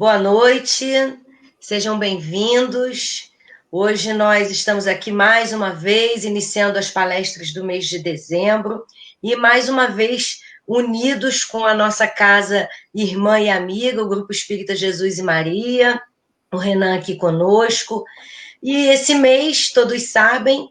Boa noite, sejam bem-vindos. Hoje nós estamos aqui mais uma vez, iniciando as palestras do mês de dezembro, e mais uma vez unidos com a nossa casa irmã e amiga, o Grupo Espírita Jesus e Maria, o Renan aqui conosco. E esse mês, todos sabem,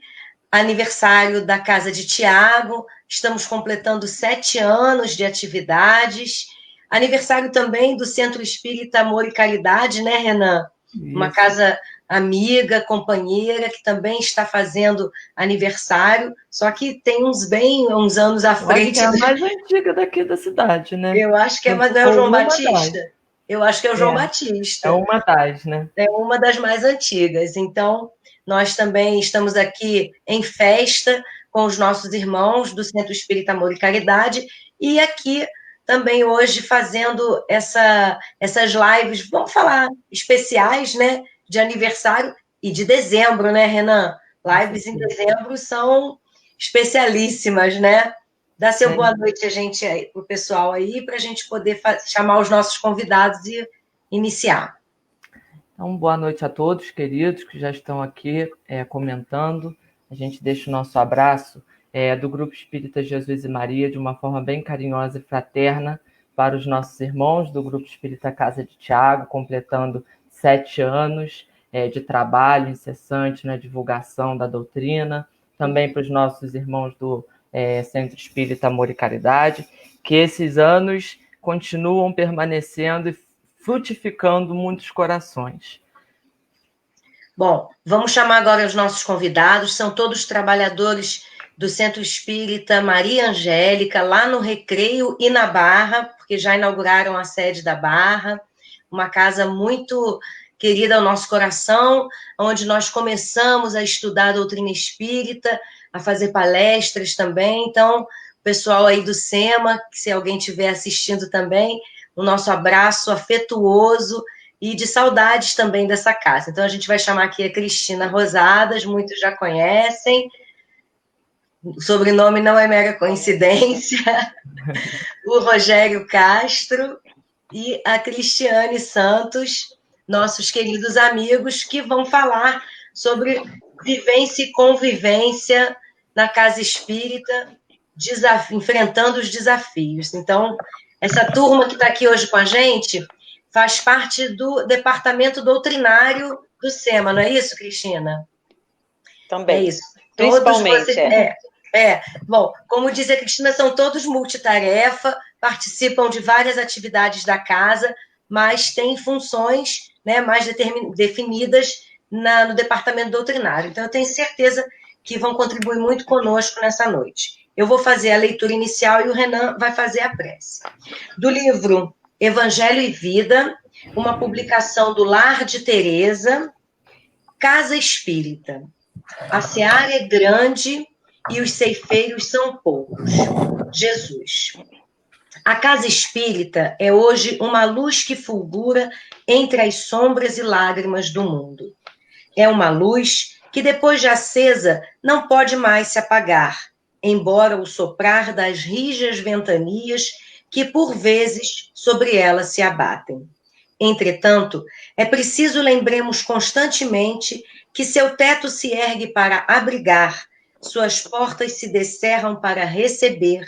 aniversário da Casa de Tiago, estamos completando 7 anos de atividades. Aniversário também do Centro Espírita Amor e Caridade, né, Renan? Isso. Uma casa amiga, companheira, que também está fazendo aniversário, só que tem uns anos à frente. É a mais antiga daqui da cidade, né? Eu acho que é, mas não é o João Batista? Eu acho que é o João Batista. É uma das, né? É uma das mais antigas. Então, nós também estamos aqui em festa com os nossos irmãos do Centro Espírita Amor e Caridade, e aqui também hoje fazendo essas lives, vamos falar, especiais, né, de aniversário e de dezembro, né, Renan? Lives em dezembro são especialíssimas, né? Dá seu boa noite para o pessoal aí, para a gente poder chamar os nossos convidados e iniciar. Então, boa noite a todos, queridos, que já estão aqui comentando. A gente deixa o nosso abraço do Grupo Espírita Jesus e Maria de uma forma bem carinhosa e fraterna para os nossos irmãos do Grupo Espírita Casa de Tiago, completando 7 anos de trabalho incessante na divulgação da doutrina. Também para os nossos irmãos do Centro Espírita Amor e Caridade, que esses anos continuam permanecendo e frutificando muitos corações. Bom, vamos chamar agora os nossos convidados, são todos trabalhadores do Centro Espírita Maria Angélica, lá no Recreio e na Barra, porque já inauguraram a sede da Barra, uma casa muito querida ao nosso coração, onde nós começamos a estudar a doutrina espírita, a fazer palestras também. Então, o pessoal aí do SEMA, que se alguém estiver assistindo também, o nosso abraço afetuoso e de saudades também dessa casa. Então, a gente vai chamar aqui a Cristina Rosadas, muitos já conhecem, o sobrenome não é mera coincidência, o Rogério Castro e a Cristiane Santos, nossos queridos amigos, que vão falar sobre vivência e convivência na casa espírita, enfrentando os desafios. Então, essa turma que está aqui hoje com a gente faz parte do departamento doutrinário do SEMA, não é isso, Cristina? Também. É isso. Principalmente. Bom, como diz a Cristina, são todos multitarefa, participam de várias atividades da casa, mas têm funções, né, mais definidas no departamento doutrinário. Então, eu tenho certeza que vão contribuir muito conosco nessa noite. Eu vou fazer a leitura inicial e o Renan vai fazer a prece. Do livro Evangelho e Vida, uma publicação do Lar de Teresa, Casa Espírita. A seara é grande e os ceifeiros são poucos. Jesus. A casa espírita é hoje uma luz que fulgura entre as sombras e lágrimas do mundo. É uma luz que, depois de acesa, não pode mais se apagar, embora o soprar das rijas ventanias que, por vezes, sobre ela se abatem. Entretanto, é preciso lembremos constantemente que seu teto se ergue para abrigar, suas portas se descerram para receber,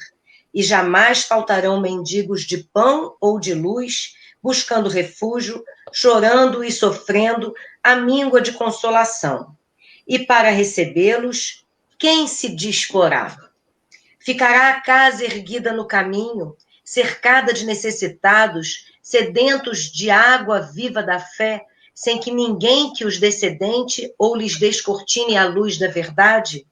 e jamais faltarão mendigos de pão ou de luz, buscando refúgio, chorando e sofrendo a míngua de consolação. E para recebê-los, quem se disporá? Ficará a casa erguida no caminho, cercada de necessitados, sedentos de água viva da fé, sem que ninguém que os descedente ou lhes descortine a luz da verdade?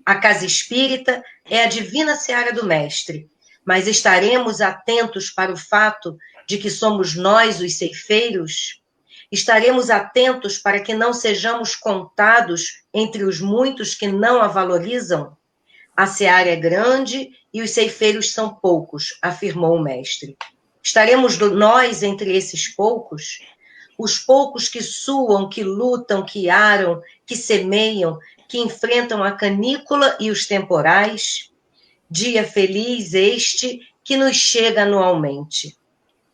A casa espírita é a divina seara do Mestre, mas estaremos atentos para o fato de que somos nós os ceifeiros? Estaremos atentos para que não sejamos contados entre os muitos que não a valorizam? A seara é grande e os ceifeiros são poucos, afirmou o mestre. Estaremos nós entre esses poucos? Os poucos que suam, que lutam, que aram, que semeiam, que enfrentam a canícula e os temporais? Dia feliz este que nos chega anualmente.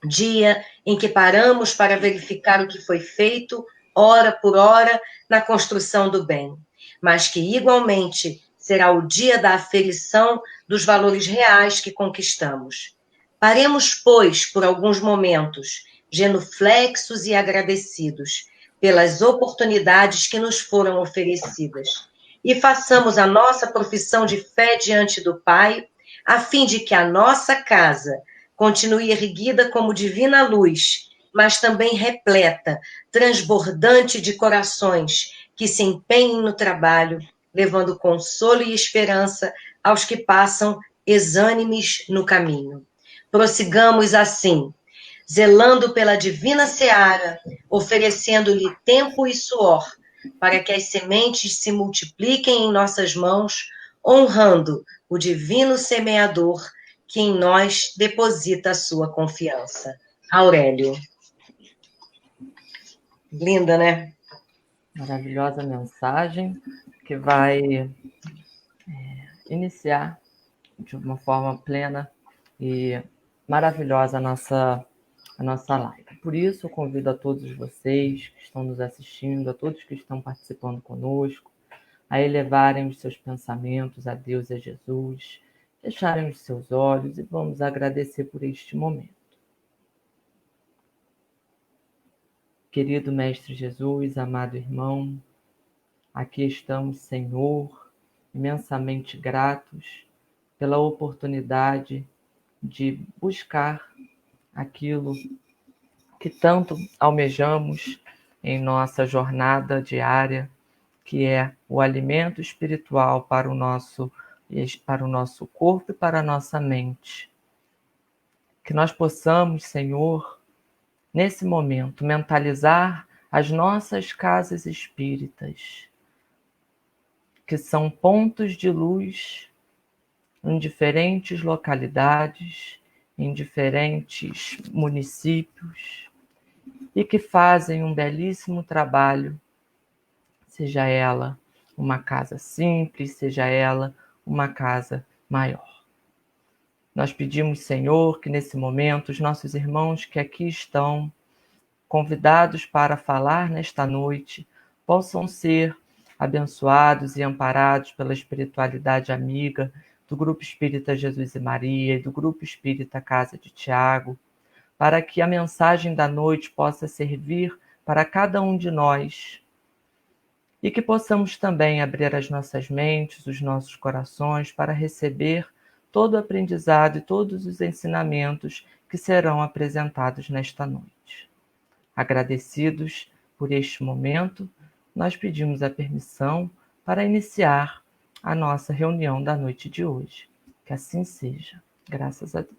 dia em que paramos para verificar o que foi feito, hora por hora, na construção do bem, mas que igualmente será o dia da aferição dos valores reais que conquistamos. Paremos, pois, por alguns momentos, genuflexos e agradecidos pelas oportunidades que nos foram oferecidas, e façamos a nossa profissão de fé diante do Pai, a fim de que a nossa casa continue erguida como divina luz, mas também repleta, transbordante de corações que se empenhem no trabalho, levando consolo e esperança aos que passam exânimes no caminho. Prossigamos assim, zelando pela divina seara, oferecendo-lhe tempo e suor, para que as sementes se multipliquem em nossas mãos, honrando o divino semeador que em nós deposita a sua confiança. Aurélio. Linda, né? Maravilhosa mensagem que vai iniciar de uma forma plena e maravilhosa a nossa live. Por isso, eu convido a todos vocês que estão nos assistindo, a todos que estão participando conosco, a elevarem os seus pensamentos a Deus e a Jesus, fecharem os seus olhos e vamos agradecer por este momento. Querido Mestre Jesus, amado irmão, aqui estamos, Senhor, imensamente gratos pela oportunidade de buscar aquilo que tanto almejamos em nossa jornada diária, que é o alimento espiritual para o nosso corpo e para a nossa mente. Que nós possamos, Senhor, nesse momento, mentalizar as nossas casas espíritas, que são pontos de luz em diferentes localidades, em diferentes municípios, e que fazem um belíssimo trabalho, seja ela uma casa simples, seja ela uma casa maior. Nós pedimos, Senhor, que nesse momento os nossos irmãos que aqui estão convidados para falar nesta noite possam ser abençoados e amparados pela espiritualidade amiga do Grupo Espírita Jesus e Maria e do Grupo Espírita Casa de Tiago, para que a mensagem da noite possa servir para cada um de nós e que possamos também abrir as nossas mentes, os nossos corações para receber todo o aprendizado e todos os ensinamentos que serão apresentados nesta noite. Agradecidos por este momento, nós pedimos a permissão para iniciar a nossa reunião da noite de hoje. Que assim seja, graças a Deus.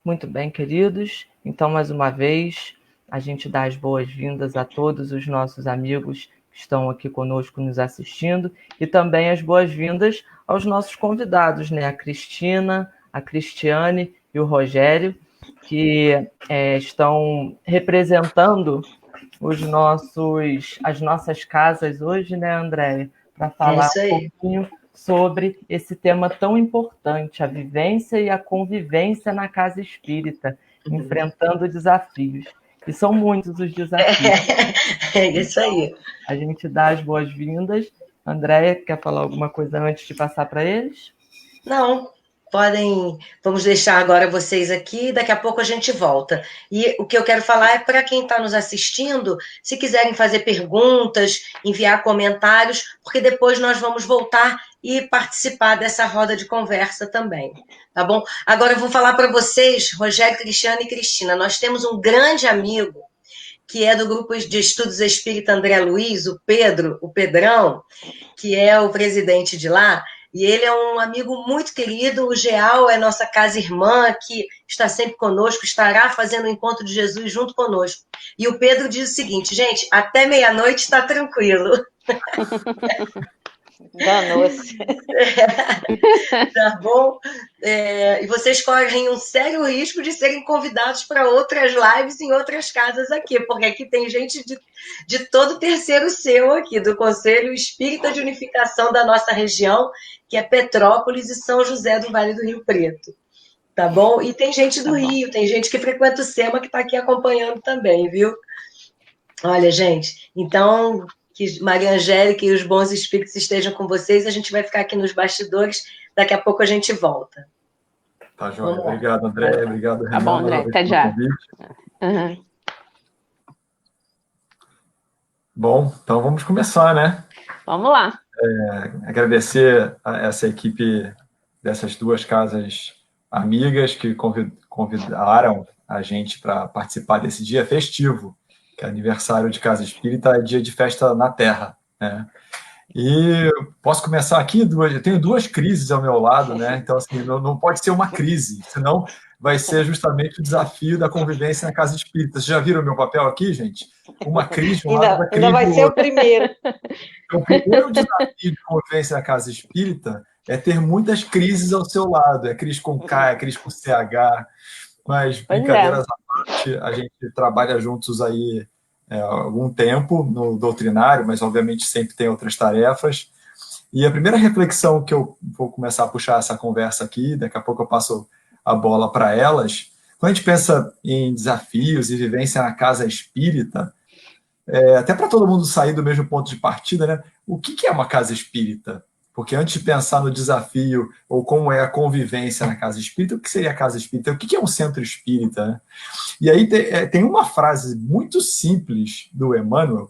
Muito bem, queridos. Então, mais uma vez, a gente dá as boas-vindas a todos os nossos amigos que estão aqui conosco nos assistindo e também as boas-vindas aos nossos convidados, né? A Cristina, a Cristiane e o Rogério, que estão representando as nossas casas hoje, né, Andréia? Para falar um pouquinho sobre esse tema tão importante, a vivência e a convivência na casa espírita, enfrentando desafios. E são muitos os desafios. É isso aí. A gente dá as boas-vindas. Andréia, quer falar alguma coisa antes de passar para eles? Não, vamos deixar agora vocês aqui, daqui a pouco a gente volta. E o que eu quero falar é para quem está nos assistindo, se quiserem fazer perguntas, enviar comentários, porque depois nós vamos voltar e participar dessa roda de conversa também, tá bom? Agora eu vou falar para vocês, Rogério, Cristiano e Cristina, nós temos um grande amigo que é do grupo de estudos espírita André Luiz, o Pedrão, que é o presidente de lá, e ele é um amigo muito querido, o Geal é nossa casa-irmã, que está sempre conosco, estará fazendo o encontro de Jesus junto conosco. E o Pedro diz o seguinte, gente, até meia-noite está tranquilo. Danou-se. Tá bom? E vocês correm um sério risco de serem convidados para outras lives em outras casas aqui, porque aqui tem gente de todo o terceiro seu aqui, do Conselho Espírita de Unificação da nossa região, que é Petrópolis e São José do Vale do Rio Preto. Tá bom? E tem gente do Rio, tem gente que frequenta o SEMA que está aqui acompanhando também, viu? Olha, gente, então, que Maria Angélica e os bons espíritos estejam com vocês, a gente vai ficar aqui nos bastidores, daqui a pouco a gente volta. Tá, joia. Obrigado, André. Obrigado, Renan. Tá bom, André. Até já. Uhum. Bom, então vamos começar, né? Vamos lá. Agradecer a essa equipe dessas duas casas amigas que convidaram a gente para participar desse dia festivo, que é aniversário de Casa Espírita, é dia de festa na Terra, né? E posso começar aqui, eu tenho duas crises ao meu lado, né? Então, assim, não pode ser uma crise, senão vai ser justamente o desafio da convivência na Casa Espírita. Vocês já viram o meu papel aqui, gente? Uma crise de um lado, outra crise ainda vai do ser outro. o primeiro. Então, o primeiro desafio de convivência na Casa Espírita é ter muitas crises ao seu lado. É crise com K, é crise com CH, mas brincadeiras à parte, a gente trabalha juntos aí há algum tempo no doutrinário, mas obviamente sempre tem outras tarefas. E a primeira reflexão que eu vou começar a puxar essa conversa aqui, daqui a pouco eu passo a bola para elas, quando a gente pensa em desafios e vivência na Casa Espírita, até para todo mundo sair do mesmo ponto de partida, né? O que é uma Casa Espírita? Porque antes de pensar no desafio ou como é a convivência na Casa Espírita, o que seria a Casa Espírita? O que é um centro espírita, né? E aí tem uma frase muito simples do Emmanuel,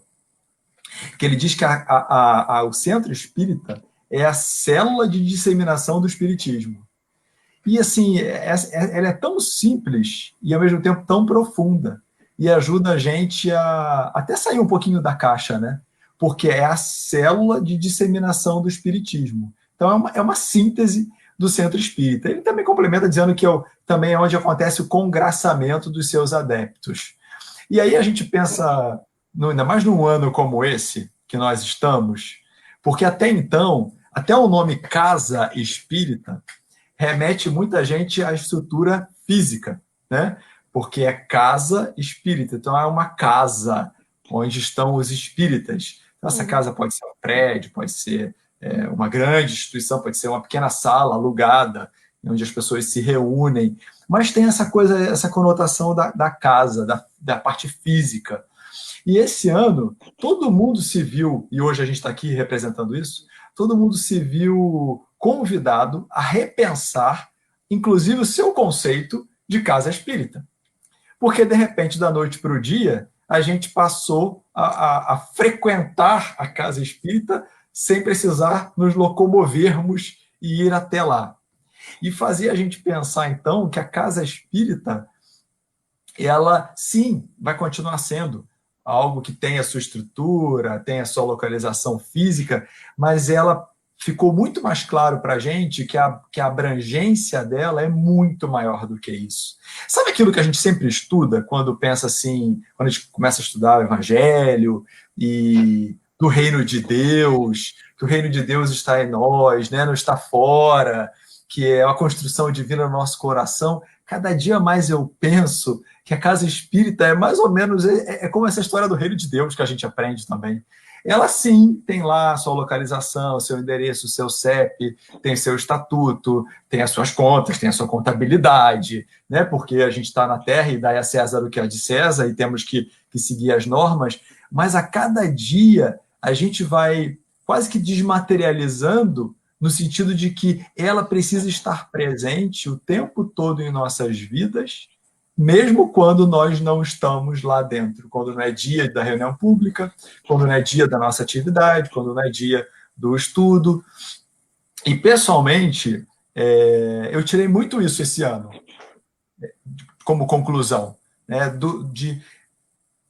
que ele diz que o centro espírita é a célula de disseminação do espiritismo. E assim, ela é tão simples e ao mesmo tempo tão profunda, e ajuda a gente a até sair um pouquinho da caixa, né? Porque é a célula de disseminação do espiritismo. Então é uma síntese do centro espírita. Ele também complementa dizendo que também é onde acontece o congraçamento dos seus adeptos. E aí a gente pensa, ainda mais num ano como esse que nós estamos, porque até então, até o nome Casa Espírita remete muita gente à estrutura física, né? Porque é casa espírita, então é uma casa onde estão os espíritas. Então, essa casa pode ser um prédio, pode ser uma grande instituição, pode ser uma pequena sala alugada, onde as pessoas se reúnem, mas tem essa coisa, essa conotação da casa, da parte física. E esse ano, todo mundo se viu, e hoje a gente está aqui representando isso, todo mundo se viu convidado a repensar, inclusive, o seu conceito de casa espírita. Porque, de repente, da noite para o dia, a gente passou a frequentar a casa espírita sem precisar nos locomovermos e ir até lá. E fazia a gente pensar, então, que a casa espírita, ela, sim, vai continuar sendo algo que tem a sua estrutura, tem a sua localização física, mas ela ficou muito mais claro para a gente que a abrangência dela é muito maior do que isso. Sabe aquilo que a gente sempre estuda quando pensa assim, quando a gente começa a estudar o Evangelho e do reino de Deus, que o reino de Deus está em nós, né? Não está fora, que é uma construção divina no nosso coração. Cada dia mais eu penso que a casa espírita é mais ou menos como essa história do reino de Deus que a gente aprende também. Ela sim tem lá a sua localização, o seu endereço, o seu CEP, tem seu estatuto, tem as suas contas, tem a sua contabilidade, né? Porque a gente está na Terra e dá a César o que é de César e temos que seguir as normas, mas a cada dia a gente vai quase que desmaterializando no sentido de que ela precisa estar presente o tempo todo em nossas vidas, mesmo quando nós não estamos lá dentro, quando não é dia da reunião pública, quando não é dia da nossa atividade, quando não é dia do estudo. E, pessoalmente, eu tirei muito isso esse ano, como conclusão, né?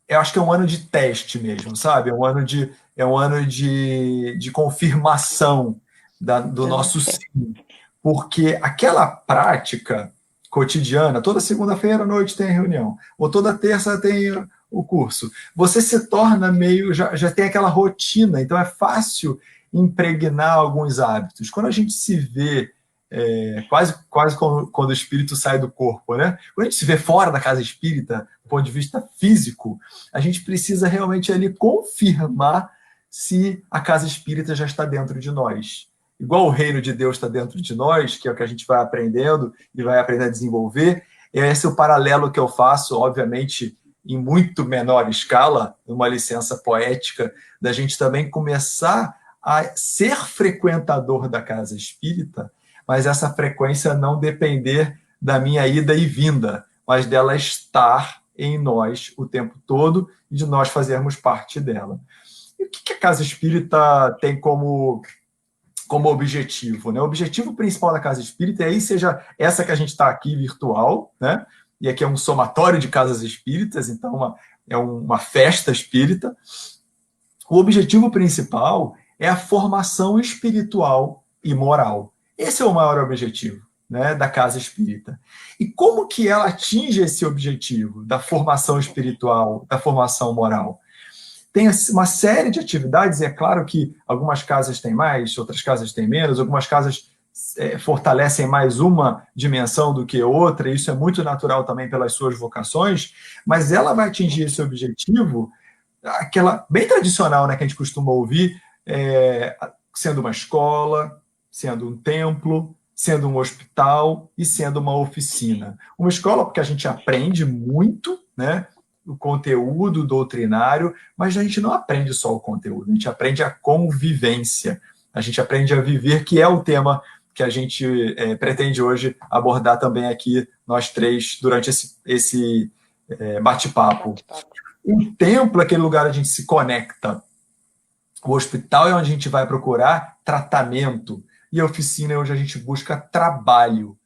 Eu acho que é um ano de teste mesmo, sabe? É um ano de confirmação do nosso sim. Porque aquela prática cotidiana, toda segunda-feira à noite tem reunião, ou toda terça tem o curso, você se torna meio, já tem aquela rotina, então é fácil impregnar alguns hábitos. Quando a gente se vê, quase quando o espírito sai do corpo, né? Quando a gente se vê fora da casa espírita, do ponto de vista físico, a gente precisa realmente ali confirmar se a casa espírita já está dentro de nós. Igual o reino de Deus está dentro de nós, que é o que a gente vai aprendendo e vai aprender a desenvolver. Esse é o paralelo que eu faço, obviamente, em muito menor escala, numa licença poética, da gente também começar a ser frequentador da casa espírita, mas essa frequência não depender da minha ida e vinda, mas dela estar em nós o tempo todo e de nós fazermos parte dela. E o que a casa espírita tem como objetivo, né? O objetivo principal da casa espírita, e aí seja essa que a gente está aqui virtual, né? E aqui é um somatório de casas espíritas, então é uma festa espírita. O objetivo principal é a formação espiritual e moral. Esse é o maior objetivo, né, da casa espírita. E como que ela atinge esse objetivo da formação espiritual, da formação moral? Tem uma série de atividades, e é claro que algumas casas têm mais, outras casas têm menos, algumas casas fortalecem mais uma dimensão do que outra, e isso é muito natural também pelas suas vocações, mas ela vai atingir esse objetivo, aquela bem tradicional, né, que a gente costuma ouvir, sendo uma escola, sendo um templo, sendo um hospital e sendo uma oficina. Uma escola porque a gente aprende muito, né, o conteúdo doutrinário, mas a gente não aprende só o conteúdo, a gente aprende a convivência, a gente aprende a viver, que é o tema que a gente pretende hoje abordar também aqui, nós três, durante esse bate-papo. O templo é aquele lugar onde a gente se conecta, o hospital é onde a gente vai procurar tratamento, e a oficina é onde a gente busca trabalho.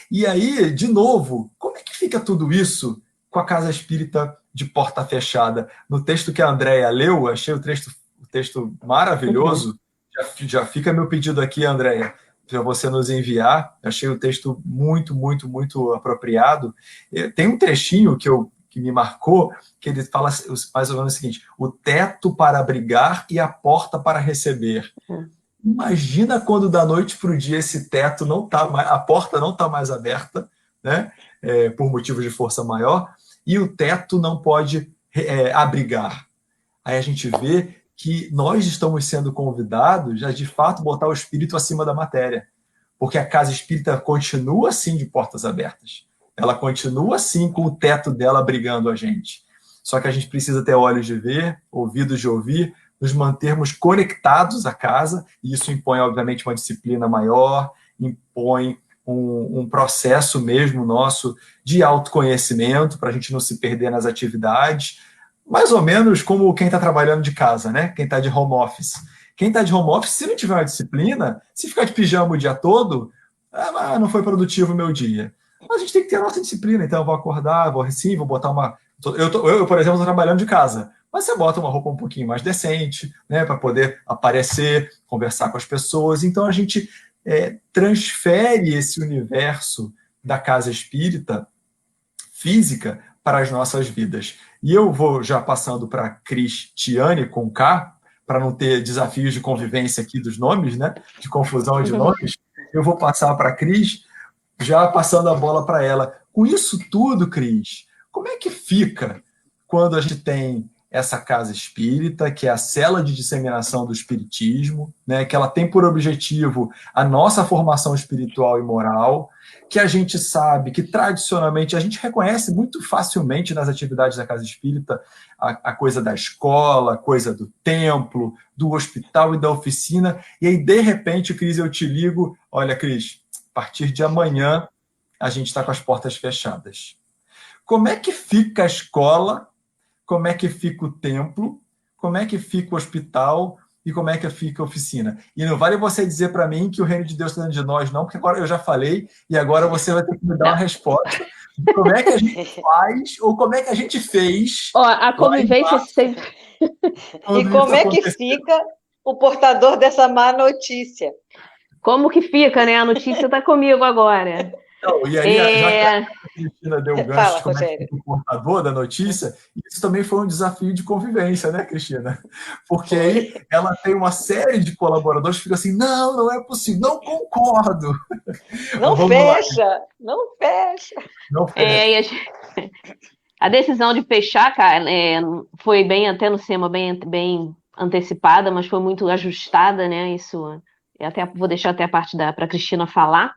E aí, de novo, como é que fica tudo isso com a casa espírita de porta fechada? No texto que a Andréia leu, achei o texto maravilhoso. Já fica meu pedido aqui, Andréia, para você nos enviar. Achei o texto muito, muito, muito apropriado. Tem um trechinho que me marcou, que ele fala mais ou menos o seguinte: o teto para abrigar e a porta para receber. Imagina quando da noite para o dia esse teto não tá mais, a porta não está mais aberta, né? Por motivos de força maior, e o teto não pode abrigar. Aí a gente vê que nós estamos sendo convidados a, de fato, botar o espírito acima da matéria, porque a casa espírita continua assim de portas abertas. Ela continua assim com o teto dela abrigando a gente. Só que a gente precisa ter olhos de ver, ouvidos de ouvir, nos mantermos conectados à casa, e isso impõe, obviamente, uma disciplina maior, impõe um processo mesmo nosso de autoconhecimento, para a gente não se perder nas atividades, mais ou menos como quem está trabalhando de casa, né? Quem está de home office. Quem está de home office, se não tiver uma disciplina, se ficar de pijama o dia todo, não foi produtivo o meu dia. Mas a gente tem que ter a nossa disciplina, então eu vou acordar, vou botar uma... Eu, por exemplo, estou trabalhando de casa, mas você bota uma roupa um pouquinho mais decente, né, para poder aparecer, conversar com as pessoas. Então a gente transfere esse universo da casa espírita física para as nossas vidas. E eu vou já passando para Cristiane com K, para não ter desafios de convivência aqui dos nomes, né, de confusão de nomes. Eu vou passar para a Cris, já passando a bola para ela. Com isso tudo, Cris, como é que fica quando a gente tem essa casa espírita, que é a cela de disseminação do espiritismo, né, que ela tem por objetivo a nossa formação espiritual e moral, que a gente sabe que tradicionalmente a gente reconhece muito facilmente nas atividades da casa espírita a coisa da escola, a coisa do templo, do hospital e da oficina, e aí de repente, Cris, eu te ligo, olha, Cris, a partir de amanhã a gente está com as portas fechadas. Como é que fica a escola? Como é que fica o templo, como é que fica o hospital e como é que fica a oficina? E não vale você dizer para mim que o reino de Deus está dentro de nós, não, porque agora eu já falei e agora você vai ter que me dar uma resposta. Como é que a gente faz ou como é que a gente fez? A convivência sempre... E como é que fica o portador dessa má notícia? Como que fica, né? A notícia está comigo agora. Então, e aí, Cristina deu um gancho Fala, de como é que Rogério. fica o portador da notícia, isso também foi um desafio de convivência, né, Cristina? Porque aí ela tem uma série de colaboradores que ficam assim, não é possível, não concordo. Não Vamos lá, fecha, não fecha. não fecha. E a decisão de fechar, cara, foi bem, até no SEMA, bem antecipada, mas foi muito ajustada, né? Isso, até vou deixar até a parte para a Cristina falar.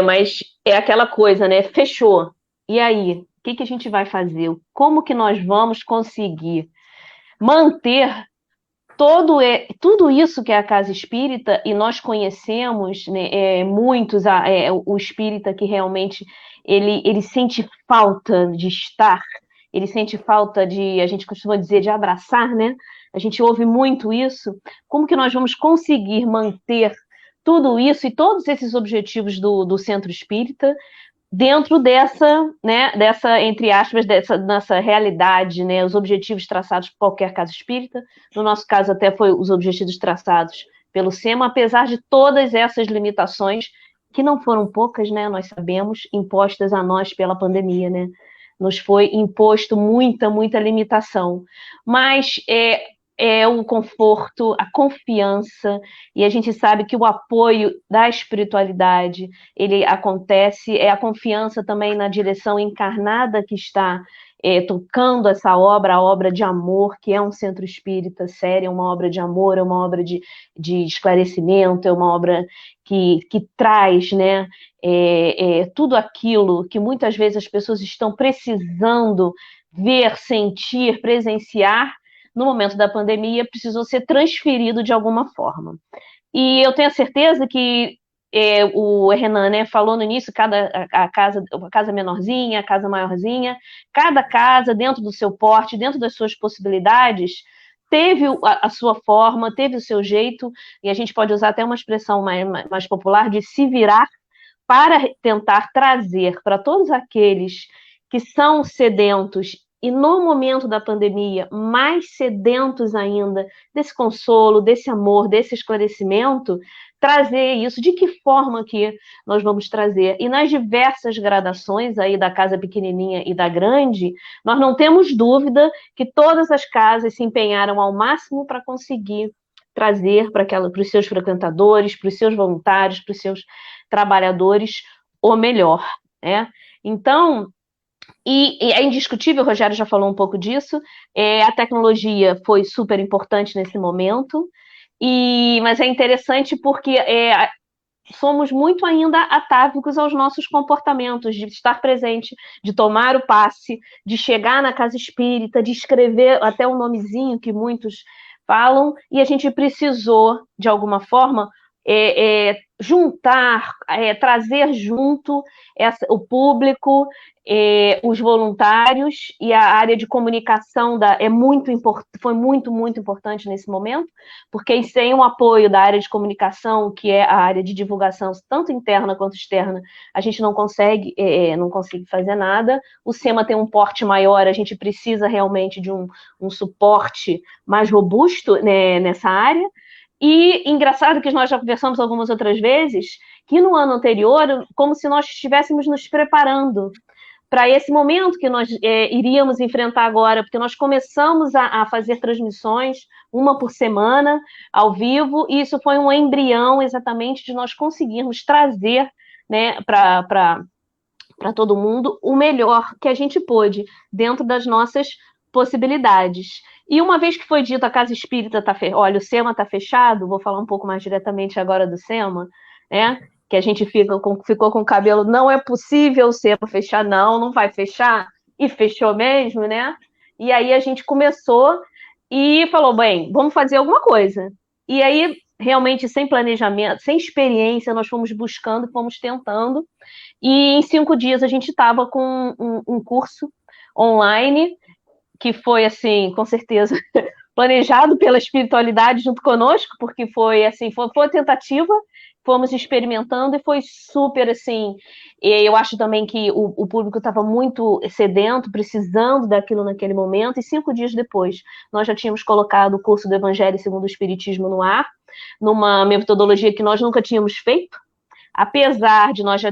Mas é aquela coisa, né? Fechou. E aí? O que a gente vai fazer? Como que nós vamos conseguir manter tudo isso que é a casa espírita, e nós conhecemos, né, muitos, o espírita que realmente ele sente falta de estar, ele sente falta de, a gente costuma dizer, de abraçar, né? A gente ouve muito isso. Como que nós vamos conseguir manter tudo isso e todos esses objetivos do centro espírita dentro dessa, entre aspas, nessa realidade, né, os objetivos traçados por qualquer casa espírita, no nosso caso até foi os objetivos traçados pelo SEMA, apesar de todas essas limitações, que não foram poucas, né, nós sabemos, impostas a nós pela pandemia, né, nos foi imposto muita limitação, mas o conforto, a confiança, e a gente sabe que o apoio da espiritualidade, ele acontece, a confiança também na direção encarnada que está tocando essa obra, a obra de amor, que é um centro espírita sério, é uma obra de amor, é uma obra de esclarecimento, é uma obra que traz, né, tudo aquilo que muitas vezes as pessoas estão precisando ver, sentir, presenciar. No momento da pandemia, precisou ser transferido de alguma forma. E eu tenho a certeza que o Renan, né, falou no início, a casa menorzinha, a casa maiorzinha, cada casa dentro do seu porte, dentro das suas possibilidades, teve a sua forma, teve o seu jeito, e a gente pode usar até uma expressão mais popular de se virar para tentar trazer para todos aqueles que são sedentos e no momento da pandemia, mais sedentos ainda desse consolo, desse amor, desse esclarecimento, trazer isso. De que forma que nós vamos trazer? E nas diversas gradações aí da casa pequenininha e da grande, nós não temos dúvida que todas as casas se empenharam ao máximo para conseguir trazer para os seus frequentadores, para os seus voluntários, para os seus trabalhadores o melhor, né? Então, e é indiscutível, o Rogério já falou um pouco disso, a tecnologia foi super importante nesse momento, mas é interessante porque somos muito ainda atávicos aos nossos comportamentos, de estar presente, de tomar o passe, de chegar na casa espírita, de escrever até o nomezinho que muitos falam, e a gente precisou, de alguma forma, juntar, trazer junto o público, os voluntários, e a área de comunicação foi muito importante nesse momento, porque sem o apoio da área de comunicação, que é a área de divulgação, tanto interna quanto externa, a gente não consegue fazer nada. O SEMA tem um porte maior, a gente precisa realmente de um suporte mais robusto, né, nessa área. E engraçado que nós já conversamos algumas outras vezes, que no ano anterior, como se nós estivéssemos nos preparando para esse momento que nós iríamos enfrentar agora, porque nós começamos a fazer transmissões, uma por semana, ao vivo, e isso foi um embrião exatamente de nós conseguirmos trazer, né, para todo mundo o melhor que a gente pôde, dentro das nossas possibilidades. E uma vez que foi dito a casa espírita está olha, o SEMA está fechado, vou falar um pouco mais diretamente agora do SEMA, né? Que a gente ficou com o cabelo, não é possível o SEMA fechar, não vai fechar, e fechou mesmo, né? E aí a gente começou e falou, bem, vamos fazer alguma coisa. E aí, realmente, sem planejamento, sem experiência, nós fomos buscando, fomos tentando, e em 5 dias a gente estava com um curso online, que foi, assim, com certeza, planejado pela espiritualidade junto conosco, porque foi, assim, foi tentativa, fomos experimentando e foi super, assim, eu acho também que o público estava muito sedento, precisando daquilo naquele momento, e 5 dias depois, nós já tínhamos colocado o curso do Evangelho segundo o Espiritismo no ar, numa metodologia que nós nunca tínhamos feito, apesar de nós já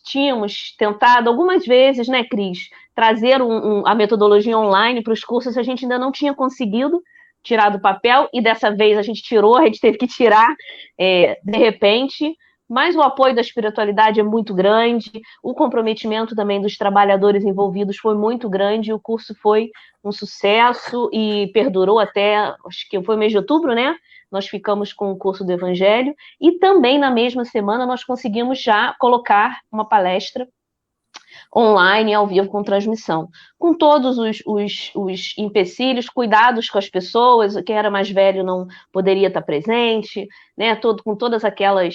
tínhamos tentado algumas vezes, né, Cris, trazer a metodologia online para os cursos, a gente ainda não tinha conseguido tirar do papel, e dessa vez a gente tirou, a gente teve que tirar de repente, mas o apoio da espiritualidade é muito grande, o comprometimento também dos trabalhadores envolvidos foi muito grande, o curso foi um sucesso e perdurou até, acho que foi mês de outubro, né? Nós ficamos com o curso do Evangelho, e também na mesma semana nós conseguimos já colocar uma palestra online, ao vivo, com transmissão, com todos os empecilhos, cuidados com as pessoas, quem era mais velho não poderia estar presente, né, com todas aquelas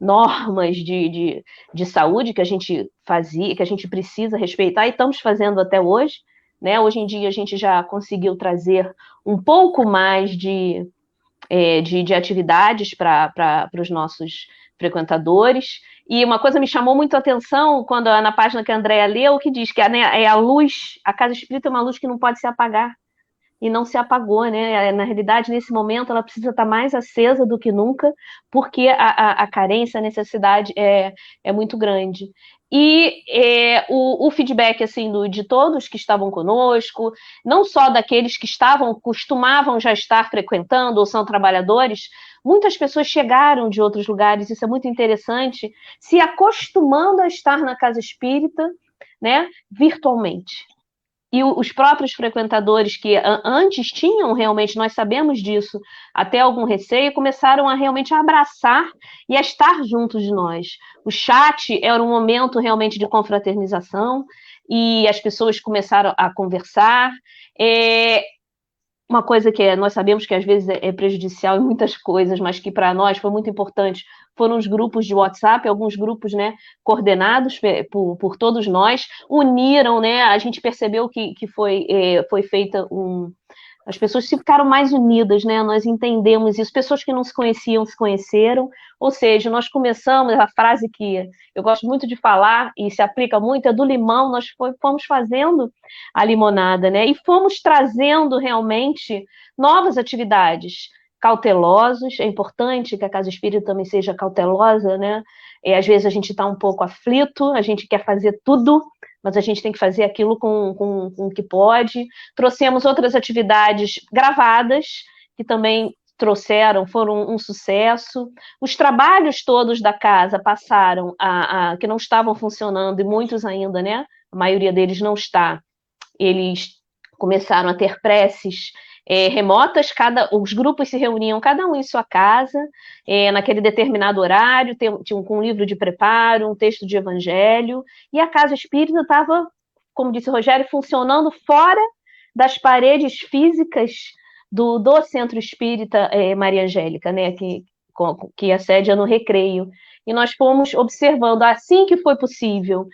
normas de saúde que a gente fazia, que a gente precisa respeitar, e estamos fazendo até hoje, né? Hoje em dia a gente já conseguiu trazer um pouco mais de atividades para os nossos frequentadores. E uma coisa me chamou muito a atenção quando na página que a Andréa leu, que diz que a luz, a casa espírita é uma luz que não pode se apagar, e não se apagou, né? Na realidade, nesse momento, ela precisa estar mais acesa do que nunca, porque a carência, a necessidade é muito grande. E o feedback assim, de todos que estavam conosco, não só daqueles que costumavam já estar frequentando ou são trabalhadores, muitas pessoas chegaram de outros lugares, isso é muito interessante, se acostumando a estar na casa espírita, né, virtualmente. E os próprios frequentadores que antes tinham realmente, nós sabemos disso, até algum receio, começaram a realmente abraçar e a estar juntos de nós. O chat era um momento realmente de confraternização, e as pessoas começaram a conversar. Uma coisa que nós sabemos que às vezes é prejudicial em muitas coisas, mas que para nós foi muito importante, foram os grupos de WhatsApp, alguns grupos, né, coordenados por todos nós, uniram, né, a gente percebeu que foi feita as pessoas ficaram mais unidas, né? Nós entendemos isso. Pessoas que não se conheciam se conheceram. Ou seja, nós começamos, a frase que eu gosto muito de falar e se aplica muito, é do limão. Nós fomos fazendo a limonada, né? E fomos trazendo realmente novas atividades. Cautelosos, é importante que a Casa Espírita também seja cautelosa, né? Às vezes a gente está um pouco aflito, a gente quer fazer tudo, mas a gente tem que fazer aquilo com o que pode. Trouxemos outras atividades gravadas, que também foram um sucesso. Os trabalhos todos da casa passaram que não estavam funcionando, e muitos ainda, né? A maioria deles não está. Eles começaram a ter preces remotas, os grupos se reuniam, cada um em sua casa, naquele determinado horário, tinha um livro de preparo, um texto de evangelho, e a casa espírita estava, como disse o Rogério, funcionando fora das paredes físicas do Centro Espírita Maria Angélica, né, que a sede é no Recreio. E nós fomos observando, assim que foi possível,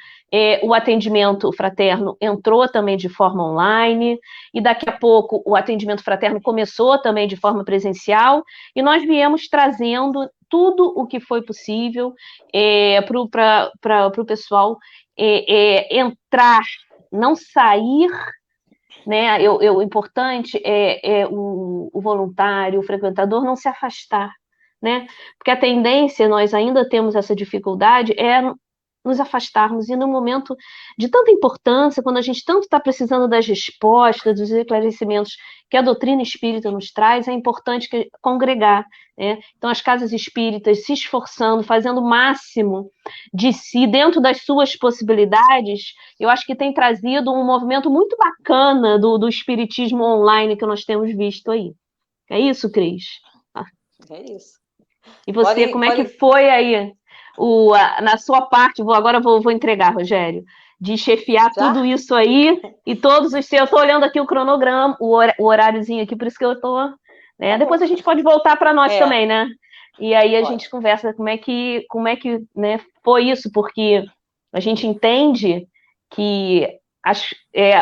o atendimento fraterno entrou também de forma online, e daqui a pouco o atendimento fraterno começou também de forma presencial, e nós viemos trazendo tudo o que foi possível para o pessoal entrar, não sair, né? O importante é o voluntário, o frequentador não se afastar, né? Porque a tendência, nós ainda temos essa dificuldade, nos afastarmos, e no momento de tanta importância, quando a gente tanto está precisando das respostas, dos esclarecimentos que a doutrina espírita nos traz, é importante congregar, né? Então, as casas espíritas se esforçando, fazendo o máximo de si, dentro das suas possibilidades, eu acho que tem trazido um movimento muito bacana do espiritismo online que nós temos visto aí. É isso, Cris? É isso. E você, como é que foi aí? Na sua parte, agora vou entregar, Rogério, de chefiar tudo isso aí, e todos os seus. Eu estou olhando aqui o cronograma, o horáriozinho aqui, por isso que eu estou. Né? Depois a gente pode voltar para nós também, né? E aí a gente conversa como é que né, foi isso, porque a gente entende que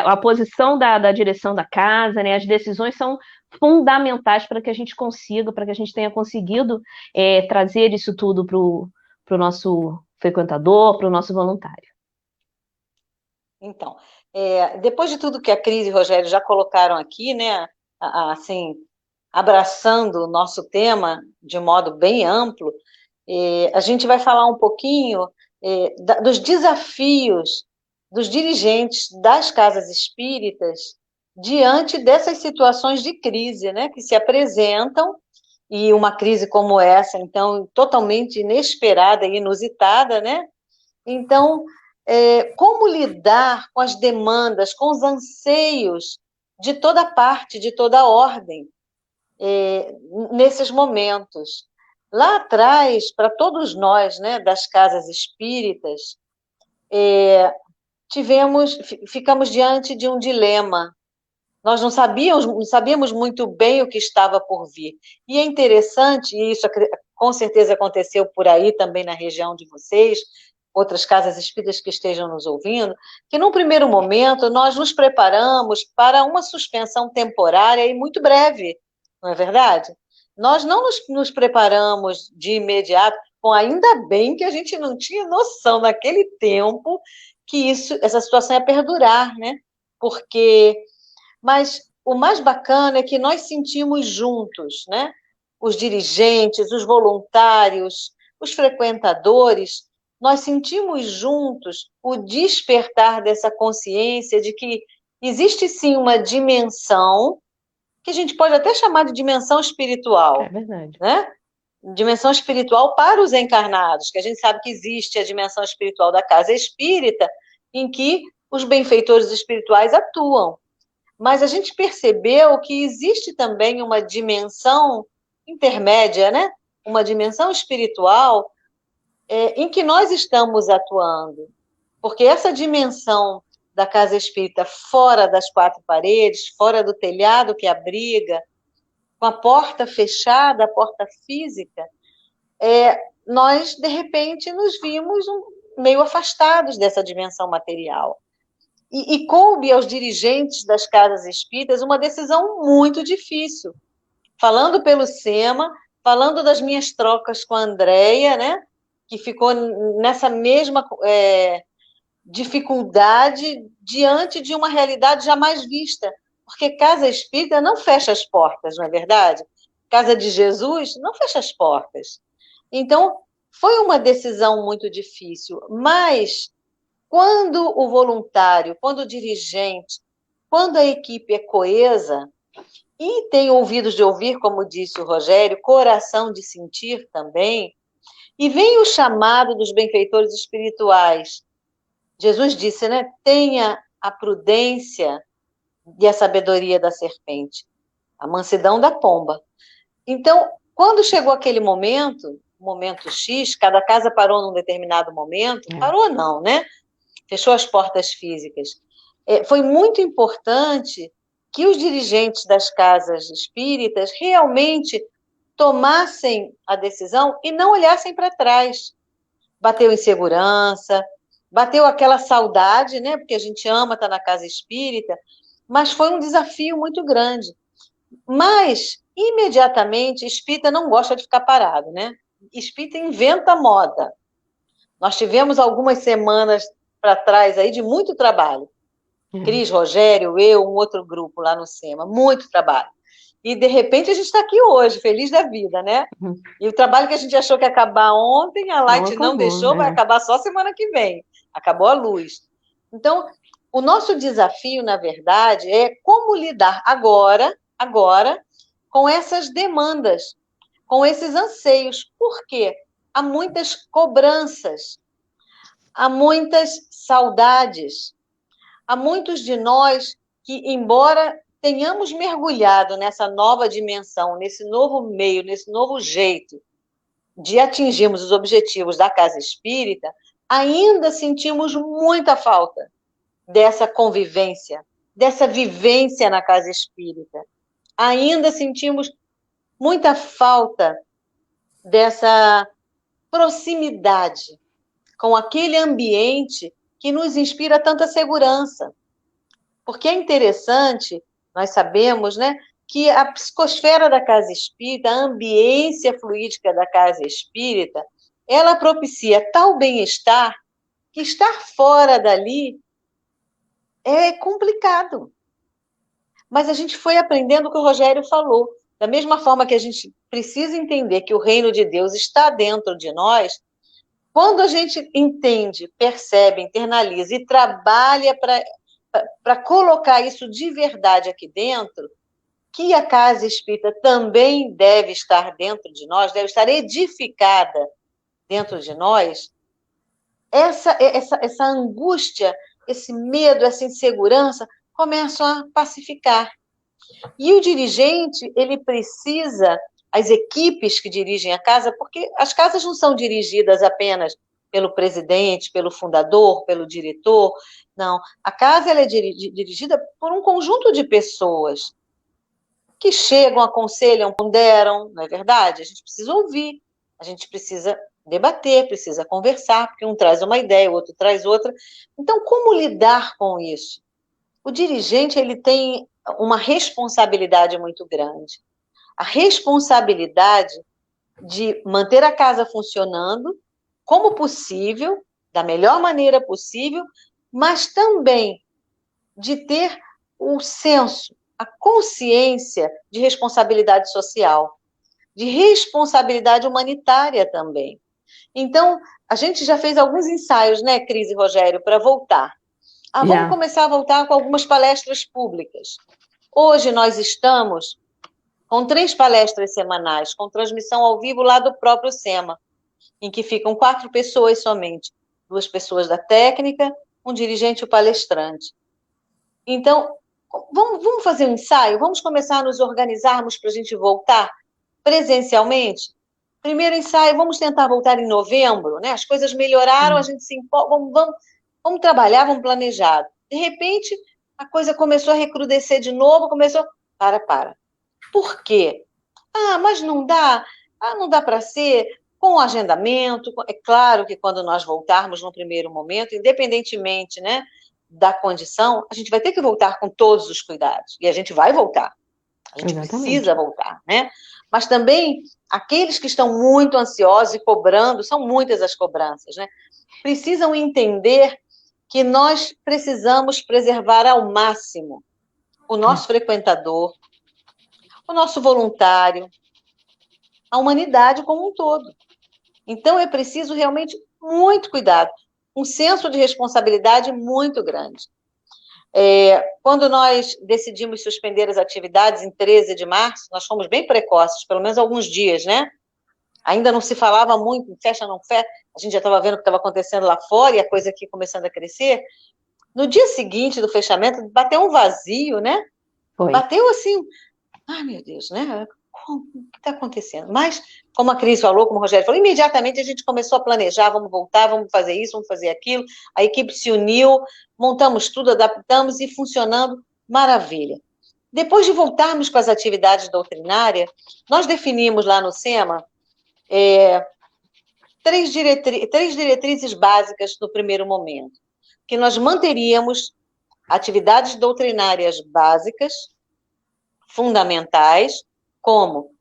a posição da direção da casa, né, as decisões são fundamentais para que a gente consiga, para que a gente tenha conseguido trazer isso tudo para o nosso frequentador, para o nosso voluntário. Então, depois de tudo que a Cris e o Rogério já colocaram aqui, né, assim, abraçando o nosso tema de modo bem amplo, A gente vai falar um pouquinho dos desafios dos dirigentes das casas espíritas diante dessas situações de crise, né, que se apresentam, e uma crise como essa, então, totalmente inesperada e inusitada, né? Então, como lidar com as demandas, com os anseios de toda parte, de toda ordem, nesses momentos? Lá atrás, para todos nós, né, das casas espíritas, ficamos diante de um dilema. Nós não sabíamos muito bem o que estava por vir. E é interessante, e isso com certeza aconteceu por aí também na região de vocês, outras casas espíritas que estejam nos ouvindo, que num primeiro momento nós nos preparamos para uma suspensão temporária e muito breve, não é verdade? Nós não nos preparamos de imediato, ainda bem que a gente não tinha noção naquele tempo que essa situação ia perdurar, né? Mas o mais bacana é que nós sentimos juntos, né? Os dirigentes, os voluntários, os frequentadores, nós sentimos juntos o despertar dessa consciência de que existe sim uma dimensão, que a gente pode até chamar de dimensão espiritual. É verdade. Né? Dimensão espiritual para os encarnados, que a gente sabe que existe a dimensão espiritual da casa espírita, em que os benfeitores espirituais atuam. Mas a gente percebeu que existe também uma dimensão intermédia, né? Uma dimensão espiritual em que nós estamos atuando. Porque essa dimensão da casa espírita fora das quatro paredes, fora do telhado que abriga, com a porta fechada, a porta física, nós, de repente, nos vimos meio afastados dessa dimensão material. E coube aos dirigentes das casas espíritas uma decisão muito difícil. Falando pelo SEMA, falando das minhas trocas com a Andréia, né, que ficou nessa mesma dificuldade diante de uma realidade jamais vista. Porque casa espírita não fecha as portas, não é verdade? Casa de Jesus não fecha as portas. Então, foi uma decisão muito difícil, mas quando o voluntário, quando o dirigente, quando a equipe é coesa e tem ouvidos de ouvir, como disse o Rogério, coração de sentir também, e vem o chamado dos benfeitores espirituais. Jesus disse, né? Tenha a prudência e a sabedoria da serpente, a mansidão da pomba. Então, quando chegou aquele momento X, cada casa parou num determinado momento, parou não, né? Fechou as portas físicas. Foi muito importante que os dirigentes das casas espíritas realmente tomassem a decisão e não olhassem para trás. Bateu insegurança, bateu aquela saudade, né? Porque a gente ama estar na casa espírita, mas foi um desafio muito grande. Mas, imediatamente, espírita não gosta de ficar parado, né? Espírita inventa moda. Nós tivemos algumas semanas para trás aí de muito trabalho. Cris, Rogério, eu, um outro grupo lá no SEMA, muito trabalho. E, de repente, a gente está aqui hoje, feliz da vida, né? E o trabalho que a gente achou que ia acabar ontem, a Light não deixou, vai acabar só semana que vem. Acabou a luz. Então, o nosso desafio, na verdade, é como lidar agora, com essas demandas, com esses anseios. Por quê? Há muitas cobranças, há muitas saudades, há muitos de nós que, embora tenhamos mergulhado nessa nova dimensão, nesse novo meio, nesse novo jeito de atingirmos os objetivos da casa espírita, ainda sentimos muita falta dessa convivência, dessa vivência na casa espírita. Ainda sentimos muita falta dessa proximidade com aquele ambiente que nos inspira tanta segurança. Porque é interessante, nós sabemos, né, que a psicosfera da casa espírita, a ambiência fluídica da casa espírita, ela propicia tal bem-estar que estar fora dali é complicado. Mas a gente foi aprendendo o que o Rogério falou. Da mesma forma que a gente precisa entender que o reino de Deus está dentro de nós, quando a gente entende, percebe, internaliza e trabalha para colocar isso de verdade aqui dentro, que a casa espírita também deve estar dentro de nós, deve estar edificada dentro de nós, essa angústia, esse medo, essa insegurança começam a pacificar. E o dirigente, ele precisa, as equipes que dirigem a casa, porque as casas não são dirigidas apenas pelo presidente, pelo fundador, pelo diretor, não. A casa ela é dirigida por um conjunto de pessoas que chegam, aconselham, ponderam, não é verdade? A gente precisa ouvir, a gente precisa debater, precisa conversar, porque um traz uma ideia, o outro traz outra. Então, como lidar com isso? O dirigente, ele tem uma responsabilidade muito grande. A responsabilidade de manter a casa funcionando como possível, da melhor maneira possível, mas também de ter o senso, a consciência de responsabilidade social, de responsabilidade humanitária também. Então, a gente já fez alguns ensaios, né, Cris e Rogério, para voltar. Vamos começar a voltar com algumas palestras públicas. Hoje nós estamos com 3 palestras semanais, com transmissão ao vivo lá do próprio SEMA, em que ficam 4 pessoas somente, 2 pessoas da técnica, um dirigente e o palestrante. Então, vamos fazer um ensaio? Vamos começar a nos organizarmos para a gente voltar presencialmente? Primeiro ensaio, vamos tentar voltar em novembro, né? As coisas melhoraram, a gente se empolga, vamos trabalhar, vamos planejar. De repente, a coisa começou a recrudescer de novo, Para. Por quê? Mas não dá. Não dá para ser com o agendamento. É claro que quando nós voltarmos no primeiro momento, independentemente, né, da condição, a gente vai ter que voltar com todos os cuidados. E a gente vai voltar. A gente precisa voltar, né? Mas também, aqueles que estão muito ansiosos e cobrando, são muitas as cobranças, né? Precisam entender que nós precisamos preservar ao máximo o nosso frequentador, o nosso voluntário, a humanidade como um todo. Então, é preciso realmente muito cuidado, um senso de responsabilidade muito grande. Quando nós decidimos suspender as atividades em 13 de março, nós fomos bem precoces, pelo menos alguns dias, né? Ainda não se falava muito, fecha, não fecha, a gente já estava vendo o que estava acontecendo lá fora e a coisa aqui começando a crescer. No dia seguinte do fechamento, bateu um vazio, né? Foi. Bateu assim, ai meu Deus, né? O que está acontecendo? Mas, como a Cris falou, como o Rogério falou, imediatamente a gente começou a planejar, vamos voltar, vamos fazer isso, vamos fazer aquilo, a equipe se uniu, montamos tudo, adaptamos e funcionando, maravilha. Depois de voltarmos com as atividades doutrinárias, nós definimos lá no SEMA 3 diretrizes básicas no primeiro momento, que nós manteríamos atividades doutrinárias básicas, fundamentais, como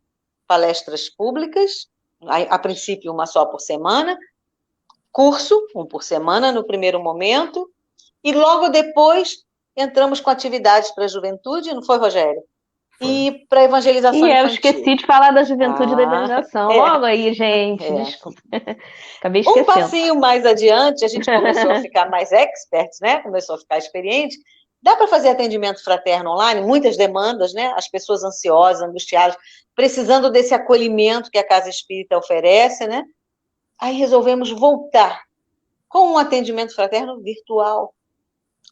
palestras públicas, a princípio uma só por semana, curso, um por semana no primeiro momento, e logo depois entramos com atividades para a juventude, não foi, Rogério? E para a evangelização infantil. Eu esqueci de falar da juventude e da evangelização. Logo aí, gente, desculpa. Acabei esquecendo. Um passinho mais adiante, a gente começou a ficar mais expert, né? Começou a ficar experiente. Dá para fazer atendimento fraterno online? Muitas demandas, né? As pessoas ansiosas, angustiadas, precisando desse acolhimento que a Casa Espírita oferece, né? Aí resolvemos voltar com um atendimento fraterno virtual.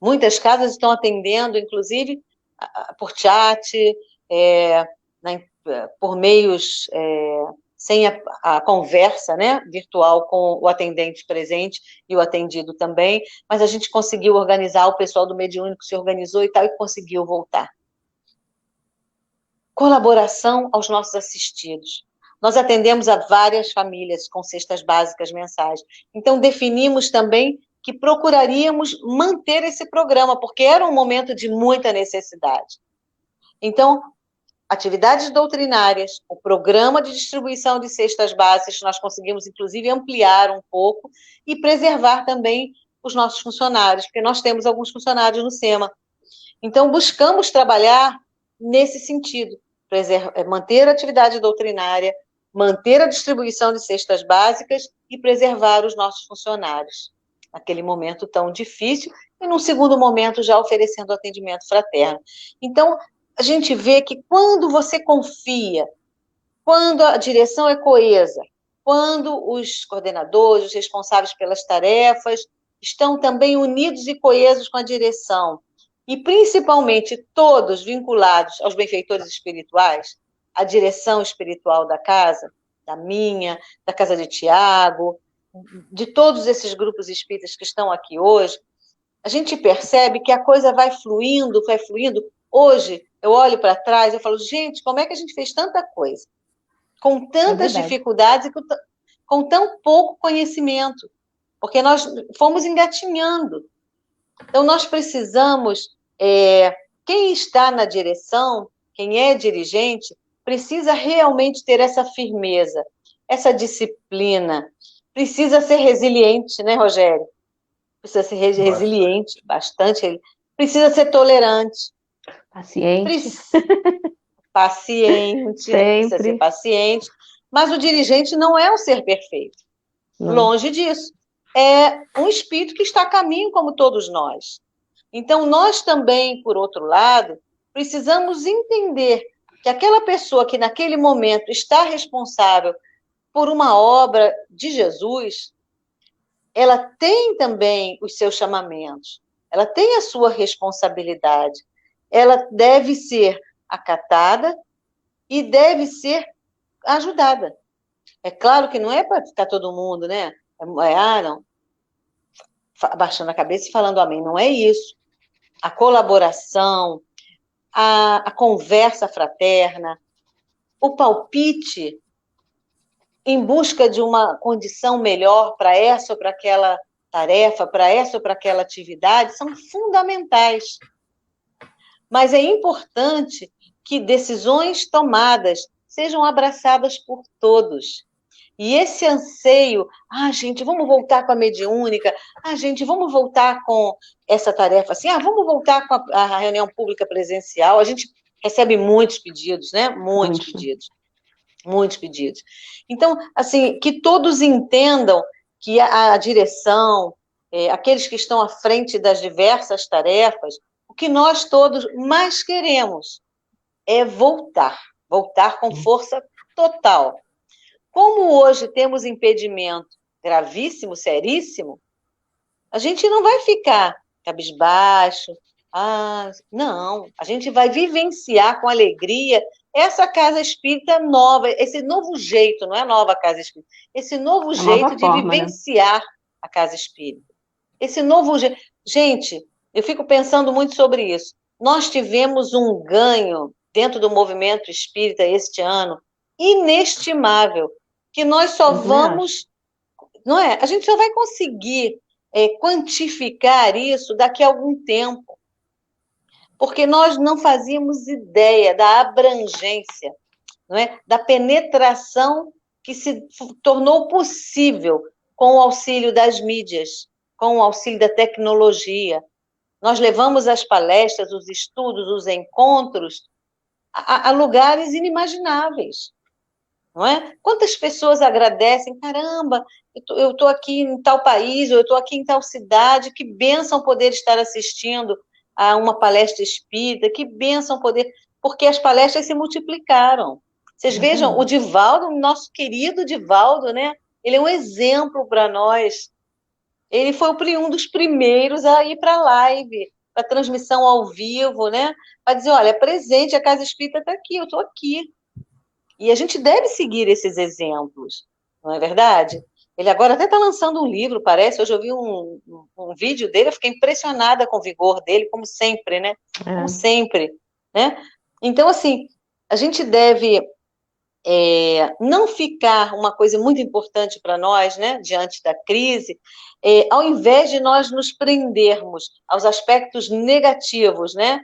Muitas casas estão atendendo, inclusive, por chat, por meios sem a conversa, né, virtual com o atendente presente e o atendido também, mas a gente conseguiu organizar, o pessoal do Mediúnico se organizou e tal, e conseguiu voltar. Colaboração aos nossos assistidos. Nós atendemos a várias famílias com cestas básicas mensais. Então, definimos também que procuraríamos manter esse programa, porque era um momento de muita necessidade. Então, atividades doutrinárias, o programa de distribuição de cestas básicas, nós conseguimos, inclusive, ampliar um pouco e preservar também os nossos funcionários, porque nós temos alguns funcionários no SEMA. Então, buscamos trabalhar nesse sentido, manter a atividade doutrinária, manter a distribuição de cestas básicas e preservar os nossos funcionários, naquele momento tão difícil, e num segundo momento já oferecendo atendimento fraterno. Então, a gente vê que quando você confia, quando a direção é coesa, quando os coordenadores, os responsáveis pelas tarefas, estão também unidos e coesos com a direção, e principalmente todos vinculados aos benfeitores espirituais, a direção espiritual da casa, da minha, da casa de Tiago, de todos esses grupos espíritas que estão aqui hoje, a gente percebe que a coisa vai fluindo, vai fluindo. Hoje, eu olho para trás e falo, gente, como é que a gente fez tanta coisa? Com tantas dificuldades e com tão pouco conhecimento, porque nós fomos engatinhando. Então, nós precisamos, quem está na direção, quem é dirigente, precisa realmente ter essa firmeza, essa disciplina, precisa ser resiliente, né, Rogério? Precisa ser resiliente, bastante, precisa ser tolerante. Paciente. Paciente, precisa ser paciente, mas o dirigente não é um ser perfeito. Não. Longe disso. É um espírito que está a caminho, como todos nós. Então, nós também, por outro lado, precisamos entender que aquela pessoa que naquele momento está responsável por uma obra de Jesus, ela tem também os seus chamamentos, ela tem a sua responsabilidade, ela deve ser acatada e deve ser ajudada. É claro que não é para ficar todo mundo, né? Não, abaixando a cabeça e falando amém, não é isso. A colaboração, a conversa fraterna, o palpite em busca de uma condição melhor para essa ou para aquela tarefa, para essa ou para aquela atividade, são fundamentais. Mas é importante que decisões tomadas sejam abraçadas por todos. E esse anseio, gente, vamos voltar com a mediúnica, gente, vamos voltar com essa tarefa assim, vamos voltar com a reunião pública presencial. A gente recebe muitos pedidos, né? Muitos pedidos. Então, assim, que todos entendam que a direção, aqueles que estão à frente das diversas tarefas, o que nós todos mais queremos é voltar com força total. Como hoje temos impedimento gravíssimo, seríssimo, a gente não vai ficar cabisbaixo, não, a gente vai vivenciar com alegria essa casa espírita nova, esse novo jeito, não é nova casa espírita, esse novo jeito de vivenciar, né, a casa espírita. Esse novo jeito. Gente, eu fico pensando muito sobre isso. Nós tivemos um ganho dentro do movimento espírita este ano inestimável, que nós só vamos, não é? A gente só vai conseguir quantificar isso daqui a algum tempo, porque nós não fazíamos ideia da abrangência, não é? Da penetração que se tornou possível com o auxílio das mídias, com o auxílio da tecnologia. Nós levamos as palestras, os estudos, os encontros a lugares inimagináveis, não é? Quantas pessoas agradecem, caramba, eu estou aqui em tal país, ou eu estou aqui em tal cidade, que bênção poder estar assistindo a uma palestra espírita, que bênção poder, porque as palestras se multiplicaram. Vocês vejam, o Divaldo, nosso querido Divaldo, né? Ele é um exemplo para nós. Ele foi um dos primeiros a ir para a live, para a transmissão ao vivo, né? Para dizer, olha, presente, a Casa Espírita está aqui, eu estou aqui. E a gente deve seguir esses exemplos, não é verdade? Ele agora até está lançando um livro, parece. Hoje eu vi um vídeo dele, eu fiquei impressionada com o vigor dele, como sempre, né? Como sempre, né? Então, assim, a gente deve não ficar, uma coisa muito importante para nós, né, diante da crise, ao invés de nós nos prendermos aos aspectos negativos, né,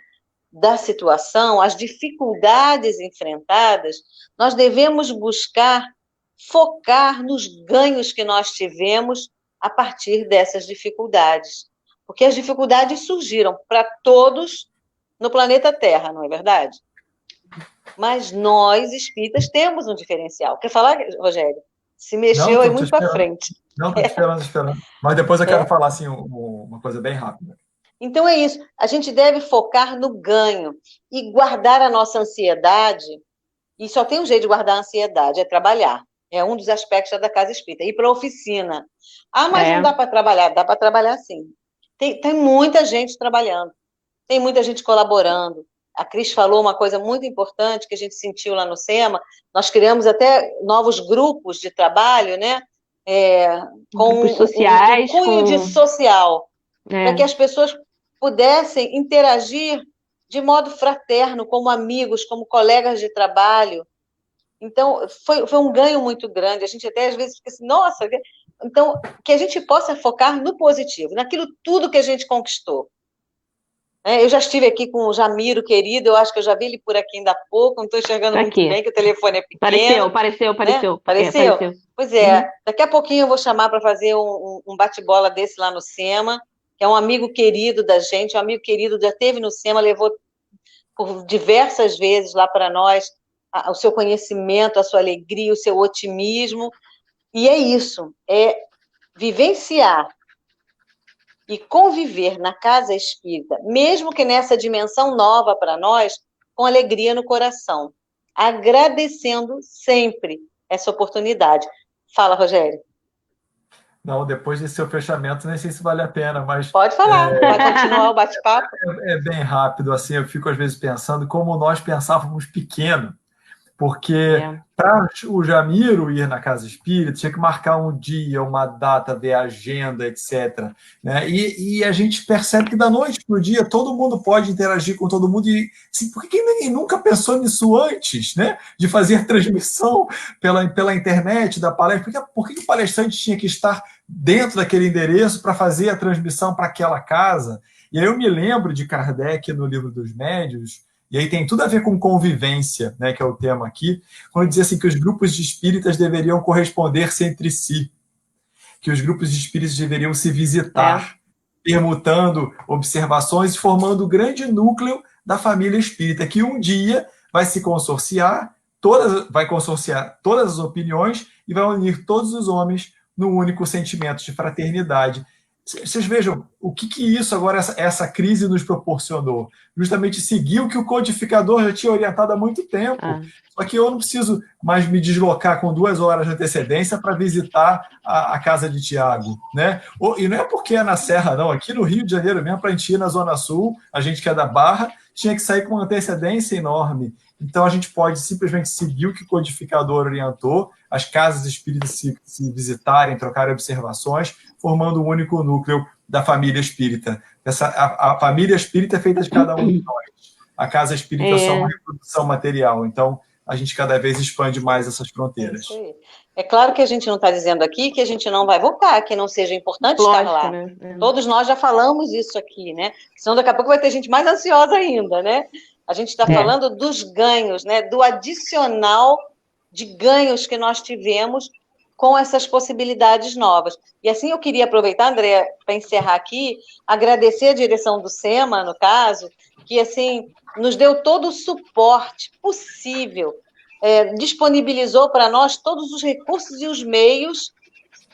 da situação, as dificuldades enfrentadas, nós devemos buscar focar nos ganhos que nós tivemos a partir dessas dificuldades. Porque as dificuldades surgiram para todos no planeta Terra, não é verdade? Mas nós, espíritas, temos um diferencial. Quer falar, Rogério? Se mexeu Não, aí tô muito para frente. Não, estou esperando. Mas depois eu quero falar assim, uma coisa bem rápida. Então é isso. A gente deve focar no ganho e guardar a nossa ansiedade. E só tem um jeito de guardar a ansiedade, é trabalhar. É um dos aspectos da casa espírita. Ir para a oficina. Ah, mas não dá para trabalhar. Dá para trabalhar sim. Tem muita gente trabalhando. Tem muita gente colaborando. A Cris falou uma coisa muito importante que a gente sentiu lá no SEMA. Nós criamos até novos grupos de trabalho, né? Com grupos sociais. Um cunho de social. Para que as pessoas pudessem interagir de modo fraterno, como amigos, como colegas de trabalho. Então, foi um ganho muito grande. A gente até às vezes fica assim, nossa... Então, que a gente possa focar no positivo, naquilo tudo que a gente conquistou. Eu já estive aqui com o Jamiro, querido, eu acho que eu já vi ele por aqui ainda há pouco, não estou enxergando muito bem, que o telefone é pequeno. Apareceu. Apareceu? Pois daqui a pouquinho eu vou chamar para fazer um bate-bola desse lá no SEMA, que é um amigo querido da gente, um amigo querido, já esteve no SEMA, levou por diversas vezes lá para nós o seu conhecimento, a sua alegria, o seu otimismo, e é isso, é vivenciar e conviver na casa espírita, mesmo que nessa dimensão nova para nós, com alegria no coração, agradecendo sempre essa oportunidade. Fala, Rogério. Não, depois desse seu fechamento, nem sei se vale a pena, mas... Pode falar, vai continuar o bate-papo? É bem rápido, assim, eu fico às vezes pensando como nós pensávamos pequeno, porque para o Jamiro ir na casa espírita, tinha que marcar um dia, uma data, ver a agenda, etc. Né? E a gente percebe que da noite para o dia todo mundo pode interagir com todo mundo. E assim, por que ninguém nunca pensou nisso antes, né? De fazer transmissão pela internet da palestra? Por que o palestrante tinha que estar dentro daquele endereço para fazer a transmissão para aquela casa? E aí eu me lembro de Kardec no Livro dos Médiuns, e aí tem tudo a ver com convivência, né, que é o tema aqui, quando dizia assim que os grupos de espíritas deveriam corresponder-se entre si, que os grupos de espíritas deveriam se visitar, permutando observações e formando o grande núcleo da família espírita, que um dia vai se consorciar, vai consorciar todas as opiniões e vai unir todos os homens num único sentimento de fraternidade. Vocês vejam o que isso agora, essa crise nos proporcionou. Justamente seguir o que o codificador já tinha orientado há muito tempo. Só que eu não preciso mais me deslocar com 2 horas de antecedência para visitar a casa de Tiago. Né? E não é porque é na Serra, não. Aqui no Rio de Janeiro mesmo, para a gente ir na Zona Sul, a gente que é da Barra, tinha que sair com uma antecedência enorme. Então a gente pode simplesmente seguir o que o codificador orientou, as casas espíritas se visitarem, trocarem observações, formando um único núcleo da família espírita. A família espírita é feita de cada um de nós. A casa espírita é só uma reprodução material. Então, a gente cada vez expande mais essas fronteiras. É claro que a gente não está dizendo aqui que a gente não vai votar, que não seja importante estar lá. Né? Todos nós já falamos isso aqui, né? Senão daqui a pouco vai ter gente mais ansiosa ainda, né? A gente está falando dos ganhos, né? Do adicional de ganhos que nós tivemos com essas possibilidades novas. E assim eu queria aproveitar, André, para encerrar aqui, agradecer a direção do SEMA, no caso, que assim nos deu todo o suporte possível, disponibilizou para nós todos os recursos e os meios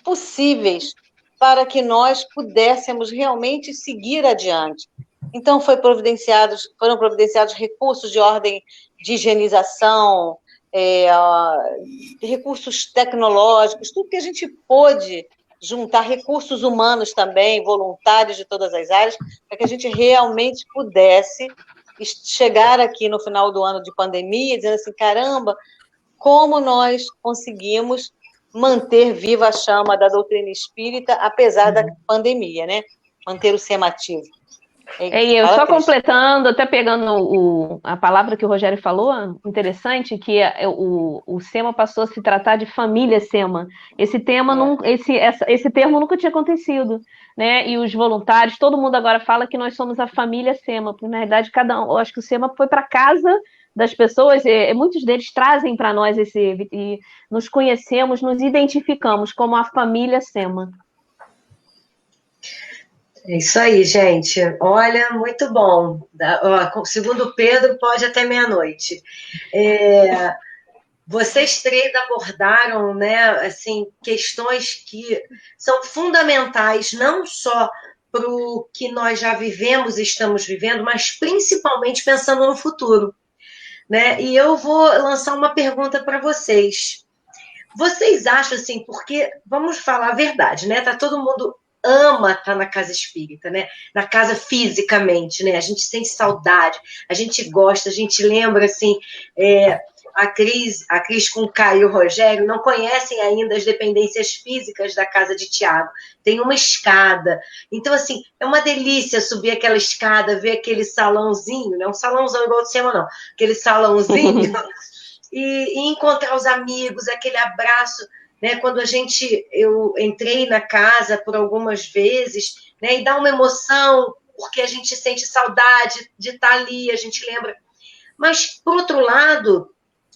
possíveis para que nós pudéssemos realmente seguir adiante. Então, foram providenciados recursos de ordem de higienização, recursos tecnológicos, tudo que a gente pôde juntar, recursos humanos também, voluntários de todas as áreas, para que a gente realmente pudesse chegar aqui no final do ano de pandemia, dizendo assim, caramba, como nós conseguimos manter viva a chama da doutrina espírita, apesar da pandemia, né? Manter o SEMA ativo. E eu só completando, até pegando a palavra que o Rogério falou, interessante, que o SEMA passou a se tratar de família SEMA. Esse termo nunca tinha acontecido, né? E os voluntários, todo mundo agora fala que nós somos a família SEMA, porque na verdade eu acho que o SEMA foi para casa das pessoas, muitos deles trazem para nós e nos conhecemos, nos identificamos como a família SEMA. É isso aí, gente. Olha, muito bom. Segundo Pedro, pode até meia-noite. Vocês três abordaram, né, assim, questões que são fundamentais, não só para o que nós já vivemos e estamos vivendo, mas principalmente pensando no futuro, né? E eu vou lançar uma pergunta para vocês. Vocês acham assim, porque vamos falar a verdade, né? Tá todo mundo ama estar na casa espírita, né? Na casa fisicamente, né? A gente sente saudade, a gente gosta, a gente lembra assim, a Cris com o Caio e o Rogério não conhecem ainda as dependências físicas da casa de Tiago. Tem uma escada. Então, assim, é uma delícia subir aquela escada, ver aquele salãozinho, não é um salãozão igual do cinema, não. Aquele salãozinho e encontrar os amigos, aquele abraço, né? Quando eu entrei na casa por algumas vezes, né? E dá uma emoção, porque a gente sente saudade de estar ali, a gente lembra. Mas, por outro lado,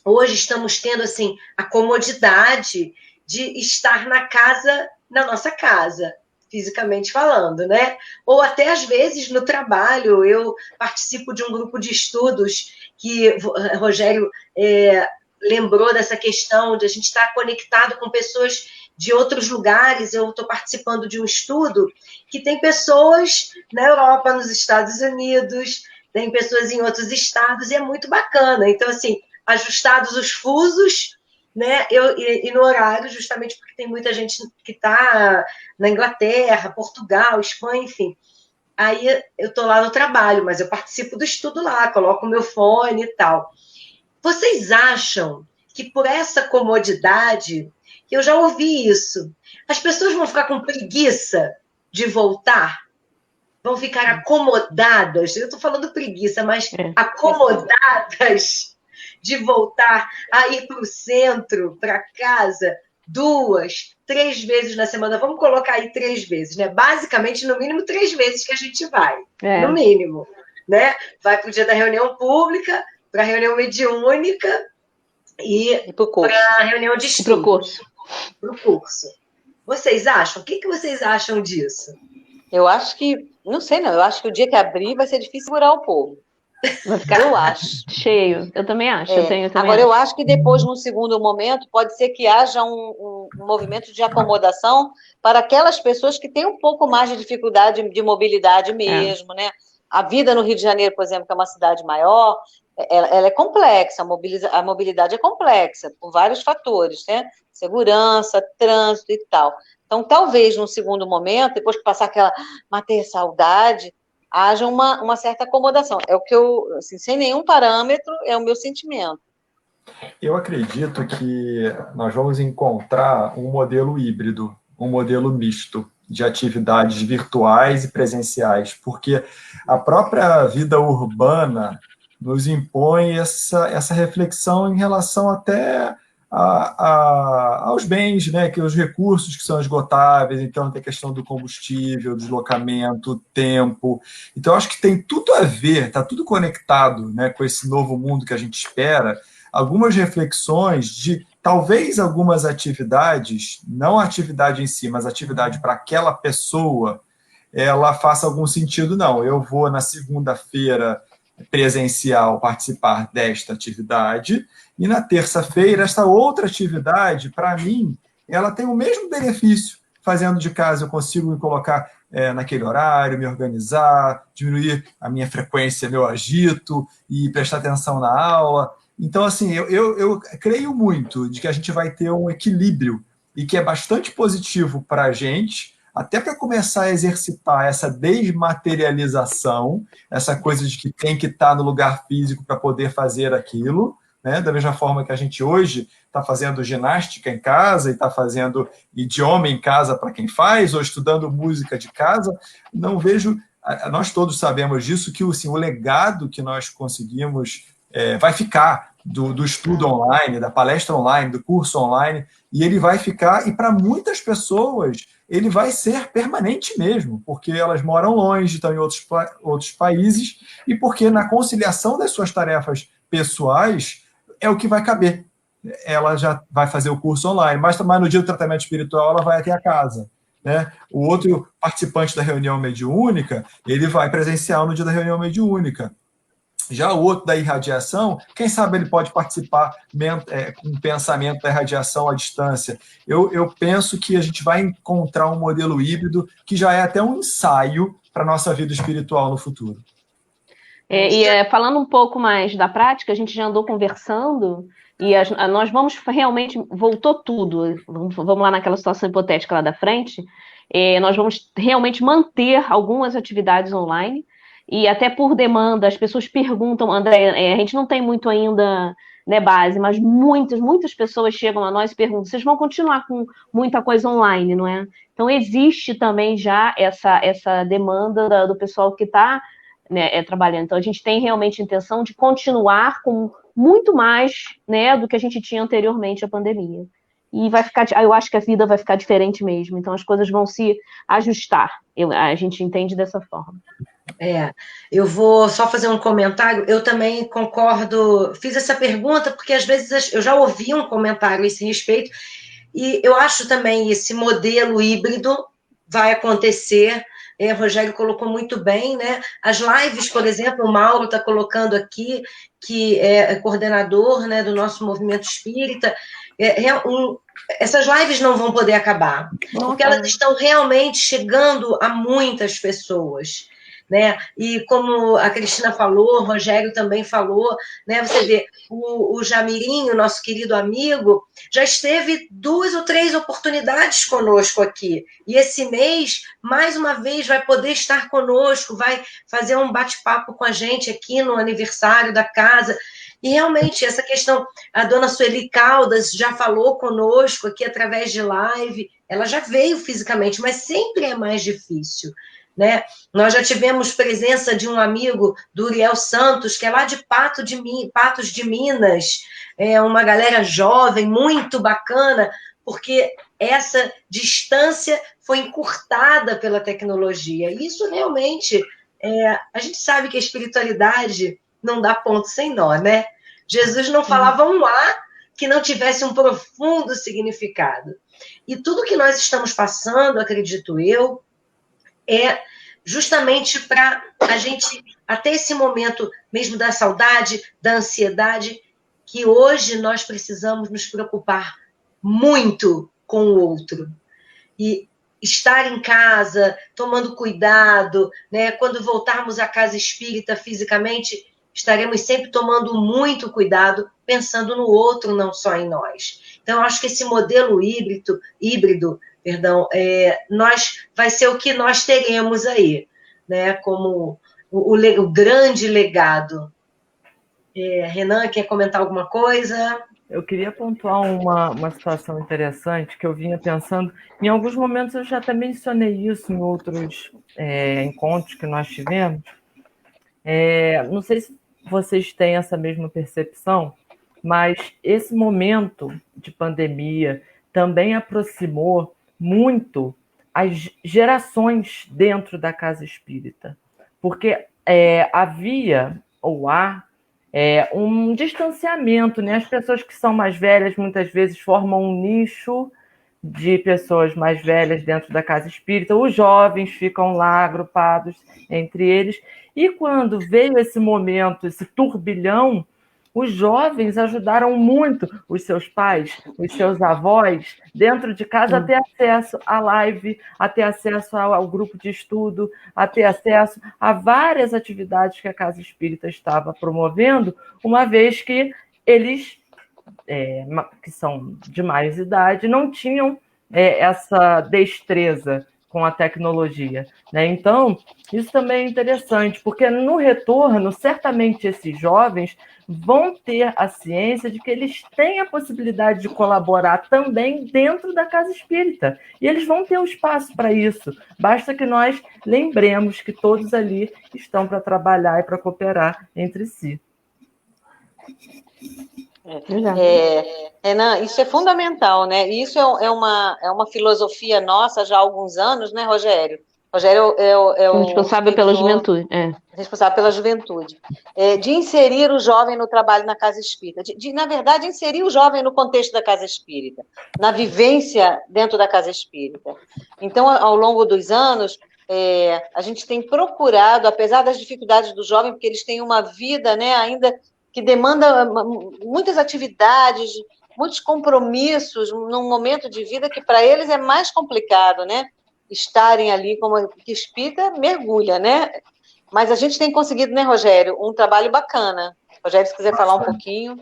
hoje estamos tendo, assim, a comodidade de estar na nossa casa, fisicamente falando, né? Ou até, às vezes, no trabalho. Eu participo de um grupo de estudos que Rogério lembrou dessa questão de a gente estar conectado com pessoas de outros lugares. Eu estou participando de um estudo que tem pessoas na Europa, nos Estados Unidos, tem pessoas em outros estados, e é muito bacana. Então, assim, ajustados os fusos, né? E no horário, justamente porque tem muita gente que está na Inglaterra, Portugal, Espanha, enfim. Aí eu estou lá no trabalho, mas eu participo do estudo lá, coloco o meu fone e tal. Vocês acham que por essa comodidade, que eu já ouvi isso, as pessoas vão ficar com preguiça de voltar? Vão ficar acomodadas? Eu estou falando preguiça, mas acomodadas de voltar a ir para o centro, para casa, 2, 3 vezes na semana. Vamos colocar aí 3 vezes, né? Basicamente, no mínimo 3 vezes que a gente vai. No mínimo, né? Vai para o dia da reunião pública, para a reunião mediúnica e para a reunião de estudo. Para o curso. Vocês acham? O que vocês acham disso? Eu acho que, não sei não, eu acho que o dia que abrir vai ser difícil segurar o povo. Vai ficar, eu acho, cheio. Eu também acho. Agora, eu acho que depois, num segundo momento, pode ser que haja um movimento de acomodação para aquelas pessoas que têm um pouco mais de dificuldade de mobilidade mesmo, né? A vida no Rio de Janeiro, por exemplo, que é uma cidade maior, ela é complexa, a mobilidade é complexa, por vários fatores, né? Segurança, trânsito e tal. Então, talvez, num segundo momento, depois que passar aquela mater saudade, haja uma certa acomodação. É o que eu, assim, sem nenhum parâmetro, é o meu sentimento. Eu acredito que nós vamos encontrar um modelo híbrido, um modelo misto de atividades virtuais e presenciais, porque a própria vida urbana nos impõe essa reflexão em relação até aos bens, né, que os recursos que são esgotáveis. Então tem a questão do combustível, deslocamento, tempo. Então acho que tem tudo a ver, está tudo conectado, né, com esse novo mundo que a gente espera. Algumas reflexões de talvez algumas atividades, não a atividade em si, mas a atividade para aquela pessoa, ela faça algum sentido. Não, eu vou na segunda-feira presencial participar desta atividade, e na terça-feira, esta outra atividade, para mim, ela tem o mesmo benefício. Fazendo de casa, eu consigo me colocar naquele horário, me organizar, diminuir a minha frequência, meu agito, e prestar atenção na aula. Então, assim, eu creio muito de que a gente vai ter um equilíbrio, e que é bastante positivo para a gente, até para começar a exercitar essa desmaterialização, essa coisa de que tem que estar no lugar físico para poder fazer aquilo, né? Da mesma forma que a gente hoje está fazendo ginástica em casa e está fazendo idioma em casa para quem faz, ou estudando música de casa. Não vejo, nós todos sabemos disso, que assim, o legado que nós conseguimos vai ficar do estudo online, da palestra online, do curso online, e ele vai ficar, e para muitas pessoas ele vai ser permanente mesmo, porque elas moram longe, estão em outros países, e porque na conciliação das suas tarefas pessoais é o que vai caber. Ela já vai fazer o curso online, mas no dia do tratamento espiritual ela vai até a casa. né? O outro participante da reunião mediúnica, ele vai presencial no dia da reunião mediúnica. Já o outro da irradiação, quem sabe ele pode participar com o pensamento da irradiação à distância. Eu penso que a gente vai encontrar um modelo híbrido que já é até um ensaio para a nossa vida espiritual no futuro. Falando um pouco mais da prática, a gente já andou conversando e nós vamos realmente, voltou tudo, vamos lá naquela situação hipotética lá da frente, nós vamos realmente manter algumas atividades online, e até por demanda, as pessoas perguntam, André, a gente não tem muito ainda, né, base, mas muitas pessoas chegam a nós e perguntam, vocês vão continuar com muita coisa online, não é? Então existe também já essa demanda do pessoal que está, né, trabalhando. Então a gente tem realmente a intenção de continuar com muito mais, né, do que a gente tinha anteriormente à pandemia. E vai ficar, eu acho que a vida vai ficar diferente mesmo, então as coisas vão se ajustar. A gente entende dessa forma. Eu vou só fazer um comentário. Eu também concordo, fiz essa pergunta porque às vezes eu já ouvi um comentário a esse respeito, e eu acho também esse modelo híbrido vai acontecer. O Rogério colocou muito bem, né? As lives, por exemplo, o Mauro está colocando aqui, que é coordenador, né, do nosso movimento espírita. Essas lives não vão poder acabar, porque elas estão realmente chegando a muitas pessoas, né? E como a Cristina falou, o Rogério também falou, né? Você vê, o Jamirinho, nosso querido amigo, já esteve 2 ou 3 oportunidades conosco aqui, e esse mês, mais uma vez, vai poder estar conosco, vai fazer um bate-papo com a gente aqui no aniversário da casa. E realmente, essa questão, a dona Sueli Caldas já falou conosco aqui através de live, ela já veio fisicamente, mas sempre é mais difícil, né? Nós já tivemos presença de um amigo do Uriel Santos, que é lá de Patos de Minas, uma galera jovem, muito bacana, porque essa distância foi encurtada pela tecnologia. E isso realmente, a gente sabe que a espiritualidade não dá ponto sem nó, né? Jesus não falava um A que não tivesse um profundo significado. E tudo que nós estamos passando, acredito eu, é justamente para a gente, até esse momento mesmo da saudade, da ansiedade, que hoje nós precisamos nos preocupar muito com o outro. E estar em casa, tomando cuidado, né? Quando voltarmos à casa espírita fisicamente, estaremos sempre tomando muito cuidado, pensando no outro, não só em nós. Então, acho que esse modelo híbrido, vai ser o que nós teremos aí, né, como o grande legado. Renan, quer comentar alguma coisa? Eu queria pontuar uma situação interessante que eu vinha pensando. Em alguns momentos eu já até mencionei isso em outros encontros que nós tivemos. Não sei se vocês têm essa mesma percepção, mas esse momento de pandemia também aproximou muito as gerações dentro da casa espírita, porque havia ou há um distanciamento, né? As pessoas que são mais velhas muitas vezes formam um nicho de pessoas mais velhas dentro da casa espírita, os jovens ficam lá agrupados entre eles, e quando veio esse momento, esse turbilhão, os jovens ajudaram muito os seus pais, os seus avós, dentro de casa, a ter acesso à live, a ter acesso ao grupo de estudo, a ter acesso a várias atividades que a Casa Espírita estava promovendo, uma vez que eles, que são de mais idade, não tinham essa destreza com a tecnologia, né? Então, isso também é interessante, porque no retorno, certamente esses jovens vão ter a ciência de que eles têm a possibilidade de colaborar também dentro da casa espírita, e eles vão ter o espaço para isso. Basta que nós lembremos que todos ali estão para trabalhar e para cooperar entre si. Renan, isso é fundamental, né? Isso é uma filosofia nossa já há alguns anos, né, Rogério? Rogério é o responsável pela juventude. Responsável pela juventude. De inserir o jovem no trabalho na casa espírita. Na verdade, inserir o jovem no contexto da casa espírita, na vivência dentro da casa espírita. Então, ao longo dos anos, a gente tem procurado, apesar das dificuldades do jovem, porque eles têm uma vida, né, ainda que demanda muitas atividades, muitos compromissos, num momento de vida que para eles é mais complicado, né? Estarem ali como que espírita mergulha, né? Mas a gente tem conseguido, né, Rogério, um trabalho bacana. Rogério, se quiser falar um pouquinho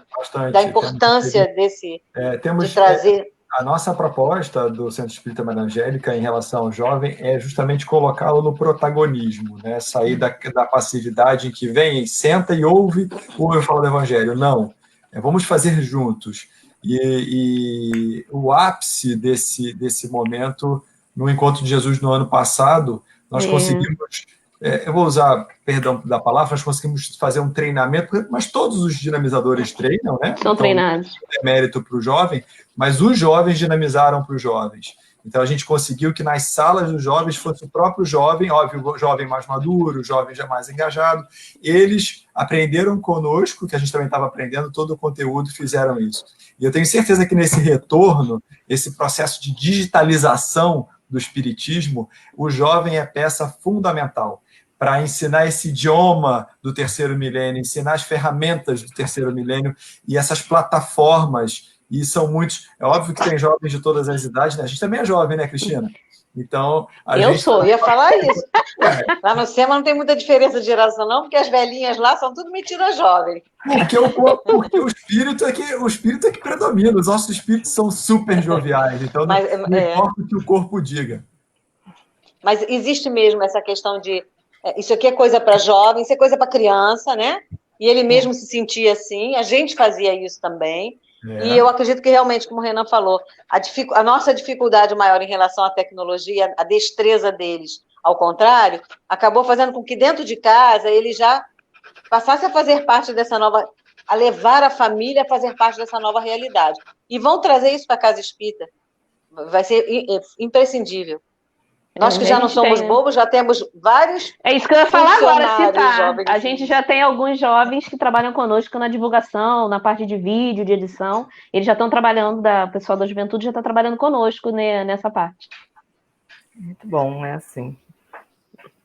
da importância de trazer... A nossa proposta do Centro Espírita Maria Angélica em relação ao jovem é justamente colocá-lo no protagonismo, né? Sair da passividade em que vem, senta e ouve falar do Evangelho. Não, vamos fazer juntos. E o ápice desse momento, no Encontro de Jesus no ano passado, nós conseguimos... eu vou usar, perdão da palavra, nós conseguimos fazer um treinamento, mas todos os dinamizadores treinam, né? São treinados. É mérito para o jovem, mas os jovens dinamizaram para os jovens. Então, a gente conseguiu que nas salas dos jovens fosse o próprio jovem, óbvio, o jovem mais maduro, o jovem já mais engajado. Eles aprenderam conosco, que a gente também estava aprendendo todo o conteúdo, fizeram isso. E eu tenho certeza que nesse retorno, esse processo de digitalização do espiritismo, o jovem é peça fundamental para ensinar esse idioma do terceiro milênio, ensinar as ferramentas do terceiro milênio e essas plataformas, e são muitos... É óbvio que tem jovens de todas as idades, né? A gente também é jovem, né, Cristina? Então, eu ia falar isso. Lá no SEMA não tem muita diferença de geração, não, porque as velhinhas lá são tudo metidas jovens. Porque o espírito é que predomina, os nossos espíritos são super joviais, então não importa o que o corpo diga. Mas existe mesmo essa questão de isso aqui é coisa para jovem, isso é coisa para criança, né? E ele mesmo se sentia assim, a gente fazia isso também. E eu acredito que realmente, como o Renan falou, a nossa dificuldade maior em relação à tecnologia, a destreza deles, ao contrário, acabou fazendo com que dentro de casa ele já passasse a fazer parte dessa nova, a levar a família a fazer parte dessa nova realidade. E vão trazer isso para a casa espírita. Vai ser imprescindível. Nós que já não somos bobos, já temos vários... É isso que eu ia falar agora, citar. A gente já tem alguns jovens que trabalham conosco na divulgação, na parte de vídeo, de edição. Eles já estão trabalhando, o pessoal da juventude já está trabalhando conosco, né, nessa parte. Muito bom, é assim.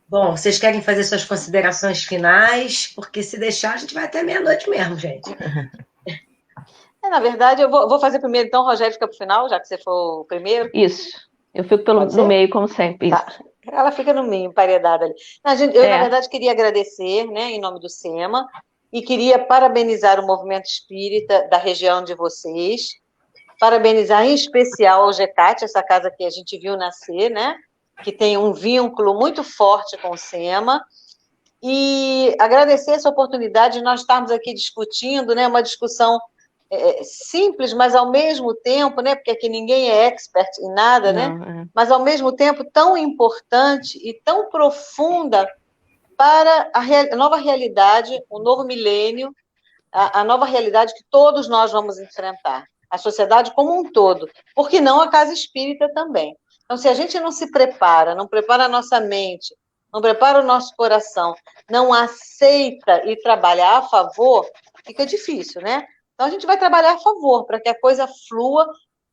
Bom, vocês querem fazer suas considerações finais? Porque se deixar, a gente vai até meia-noite mesmo, gente. Na verdade, eu vou fazer primeiro, então, o Rogério fica para o final, já que você for o primeiro. Isso. Eu fico no meio, como sempre. Tá. Ela fica no meio, emparedada ali. Na verdade, queria agradecer, né, em nome do SEMA, e queria parabenizar o movimento espírita da região de vocês, parabenizar em especial ao GECAT, essa casa que a gente viu nascer, né, que tem um vínculo muito forte com o SEMA, e agradecer essa oportunidade de nós estarmos aqui discutindo, né, uma discussão simples, mas ao mesmo tempo, né, porque aqui ninguém é expert em nada, né, mas ao mesmo tempo tão importante e tão profunda para a nova realidade, o novo milênio, a nova realidade que todos nós vamos enfrentar, a sociedade como um todo, por que não a casa espírita também. Então, se a gente não se prepara, não prepara a nossa mente, não prepara o nosso coração, não aceita e trabalha a favor, fica difícil, né? Então, a gente vai trabalhar a favor, para que a coisa flua,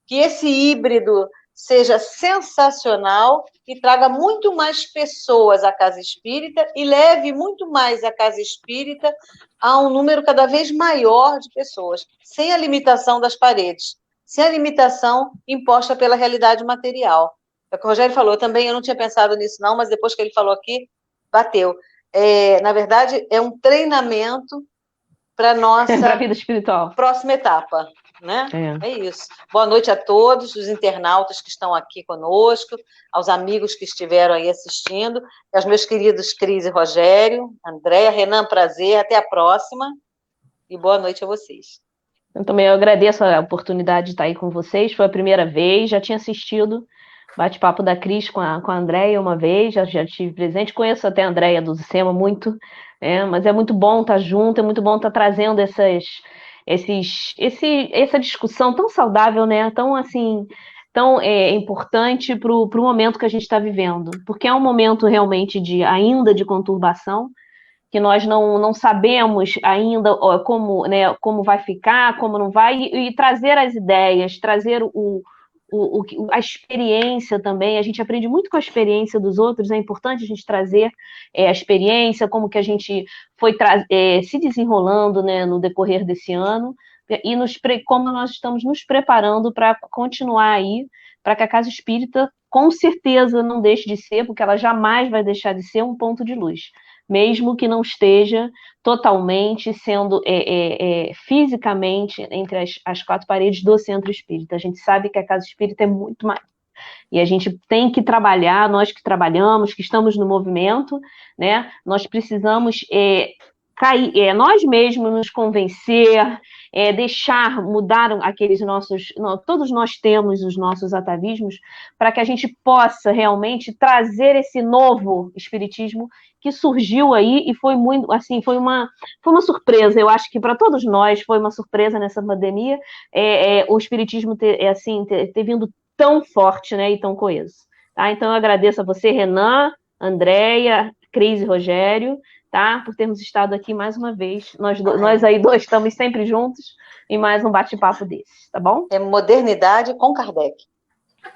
que esse híbrido seja sensacional e traga muito mais pessoas à casa espírita e leve muito mais a casa espírita a um número cada vez maior de pessoas, sem a limitação das paredes, sem a limitação imposta pela realidade material. É o que o Rogério falou, também eu não tinha pensado nisso não, mas depois que ele falou aqui, bateu. Na verdade, é um treinamento para a nossa vida espiritual. Próxima etapa, né? É isso. Boa noite a todos, os internautas que estão aqui conosco, aos amigos que estiveram aí assistindo, aos meus queridos Cris e Rogério, Andréa, Renan, prazer, até a próxima, e boa noite a vocês. Eu também agradeço a oportunidade de estar aí com vocês, foi a primeira vez, já tinha assistido bate-papo da Cris com a Andréia uma vez, já estive presente, conheço até a Andréia do SEMA muito, mas é muito bom estar junto, é muito bom estar trazendo essa discussão tão saudável, né? Tão assim, tão importante para o momento que a gente está vivendo, porque é um momento realmente ainda de conturbação, que nós não sabemos ainda como, né, como vai ficar, como não vai, e trazer as ideias, trazer a experiência também. A gente aprende muito com a experiência dos outros, é importante a gente trazer a experiência, como que a gente foi se desenrolando, né, no decorrer desse ano, e como nós estamos nos preparando para continuar aí, para que a Casa Espírita, com certeza, não deixe de ser, porque ela jamais vai deixar de ser um ponto de luz, mesmo que não esteja totalmente sendo fisicamente entre as quatro paredes do Centro Espírita. A gente sabe que a Casa Espírita é muito mais. E a gente tem que trabalhar, nós que trabalhamos, que estamos no movimento, né? Nós precisamos nós mesmos nos convencer, deixar mudar aqueles todos nós temos os nossos atavismos, para que a gente possa realmente trazer esse novo espiritismo que surgiu aí e foi muito, assim, foi uma surpresa. Eu acho que para todos nós foi uma surpresa nessa pandemia, o espiritismo ter vindo tão forte, né, e tão coeso. Tá? Então eu agradeço a você, Renan, Andréia, Cris e Rogério, tá? Por termos estado aqui mais uma vez. Nós aí dois estamos sempre juntos em mais um bate-papo desse, tá bom? É modernidade com Kardec.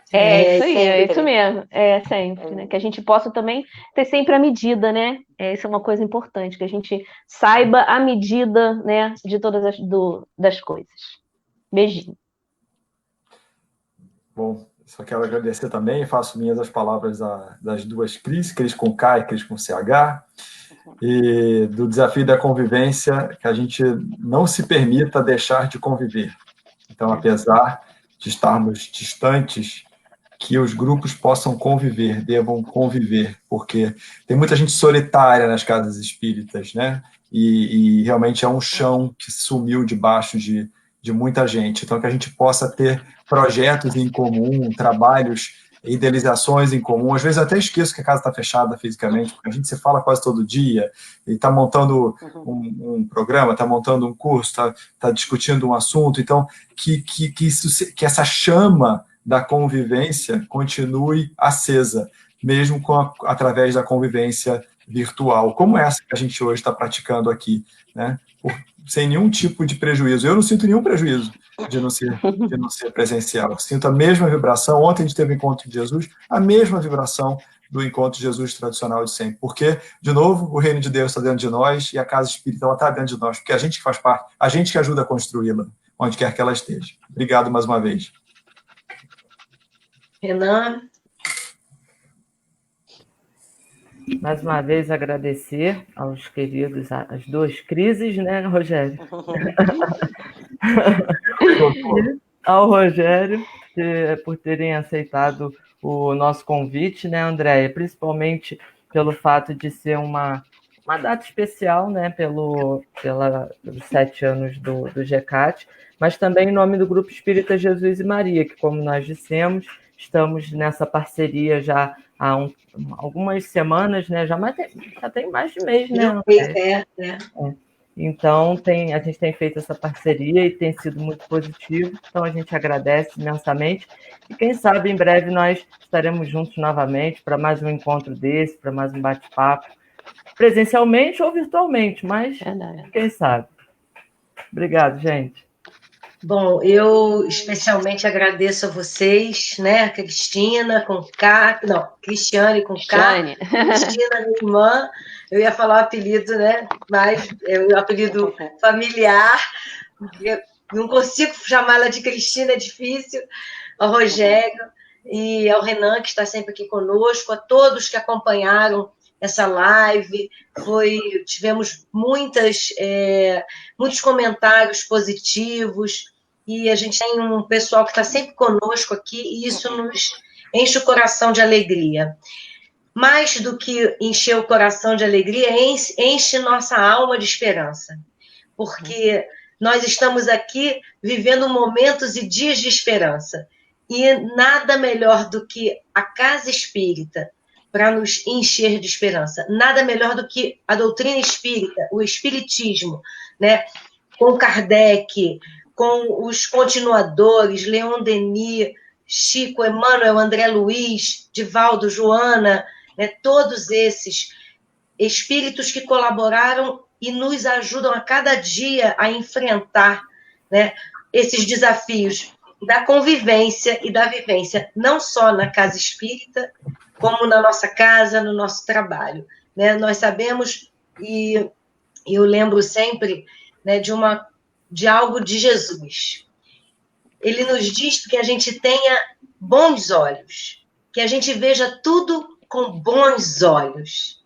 Isso aí, é isso mesmo. Sempre, né? Que a gente possa também ter sempre a medida, né? Isso é uma coisa importante, que a gente saiba a medida, né, de todas das coisas. Beijinho. Bom, só quero agradecer também, faço minhas as palavras das duas Cris com K e Cris com CH, e do desafio da convivência, que a gente não se permita deixar de conviver. Então, apesar de estarmos distantes, que os grupos possam conviver, devam conviver, porque tem muita gente solitária nas casas espíritas, né? E realmente é um chão que sumiu debaixo de muita gente. Então, que a gente possa ter projetos em comum, trabalhos, idealizações em comum. Às vezes eu até esqueço que a casa está fechada fisicamente, porque a gente se fala quase todo dia, e está montando um programa, está montando um curso, está discutindo um assunto. Então, que essa chama da convivência continue acesa, mesmo através da convivência virtual, como essa que a gente hoje está praticando aqui, né? Sem nenhum tipo de prejuízo. Eu não sinto nenhum prejuízo de não ser presencial. Eu sinto a mesma vibração. Ontem a gente teve o encontro de Jesus, a mesma vibração do encontro de Jesus tradicional de sempre. Porque, de novo, o reino de Deus está dentro de nós e a casa espírita está dentro de nós, porque a gente que faz parte, a gente que ajuda a construí-la, onde quer que ela esteja. Obrigado mais uma vez. Renan. Mais uma vez agradecer aos queridos, as duas crises, né, Rogério? Ao Rogério, por terem aceitado o nosso convite, né, Andréia? Principalmente pelo fato de ser uma data especial, né, pelos 7 anos do GECAT, mas também em nome do Grupo Espírita Jesus e Maria, que, como nós dissemos, estamos nessa parceria já há algumas semanas, né? Já tem mais de mês, né? Então, a gente tem feito essa parceria e tem sido muito positivo. Então, a gente agradece imensamente. E quem sabe, em breve, nós estaremos juntos novamente para mais um encontro desse, para mais um bate-papo, presencialmente ou virtualmente, mas quem sabe. Obrigado, gente. Bom, eu especialmente agradeço a vocês, né? Cristiane com K, Cristina, minha irmã. Eu ia falar o apelido, né? Mas é o apelido familiar. Não consigo chamar ela de Cristina, é difícil. Ao Rogério e ao Renan, que está sempre aqui conosco, a todos que acompanharam essa live. Tivemos muitos comentários positivos e a gente tem um pessoal que está sempre conosco aqui e isso nos enche o coração de alegria. Mais do que encher o coração de alegria, enche nossa alma de esperança, porque nós estamos aqui vivendo momentos e dias de esperança e nada melhor do que a Casa Espírita para nos encher de esperança. Nada melhor do que a doutrina espírita, o espiritismo, né? Com Kardec, com os continuadores, Leon Denis, Chico, Emmanuel, André Luiz, Divaldo, Joana, né, todos esses espíritos que colaboraram e nos ajudam a cada dia a enfrentar, né, esses desafios da convivência e da vivência, não só na casa espírita, como na nossa casa, no nosso trabalho. Né? Nós sabemos, e eu lembro sempre, né, de algo de Jesus. Ele nos diz que a gente tenha bons olhos, que a gente veja tudo com bons olhos.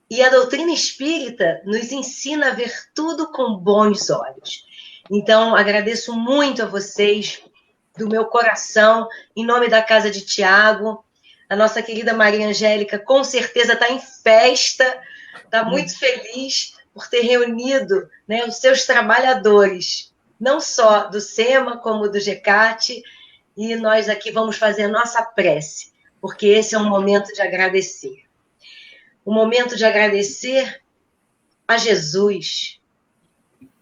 E a doutrina espírita nos ensina a ver tudo com bons olhos. Então, agradeço muito a vocês, do meu coração, em nome da Casa de Tiago. A nossa querida Maria Angélica, com certeza, está em festa, está muito feliz por ter reunido, né, os seus trabalhadores, não só do SEMA, como do GECAT, e nós aqui vamos fazer a nossa prece, porque esse é um momento de agradecer. Um momento de agradecer a Jesus,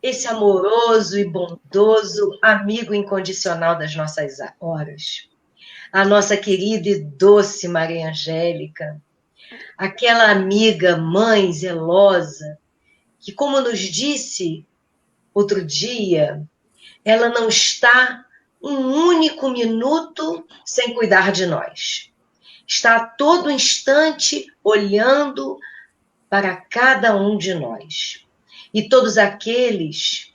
esse amoroso e bondoso amigo incondicional das nossas horas. A nossa querida e doce Maria Angélica, aquela amiga, mãe zelosa, que, como nos disse outro dia, ela não está um único minuto sem cuidar de nós. Está a todo instante olhando para cada um de nós. E todos aqueles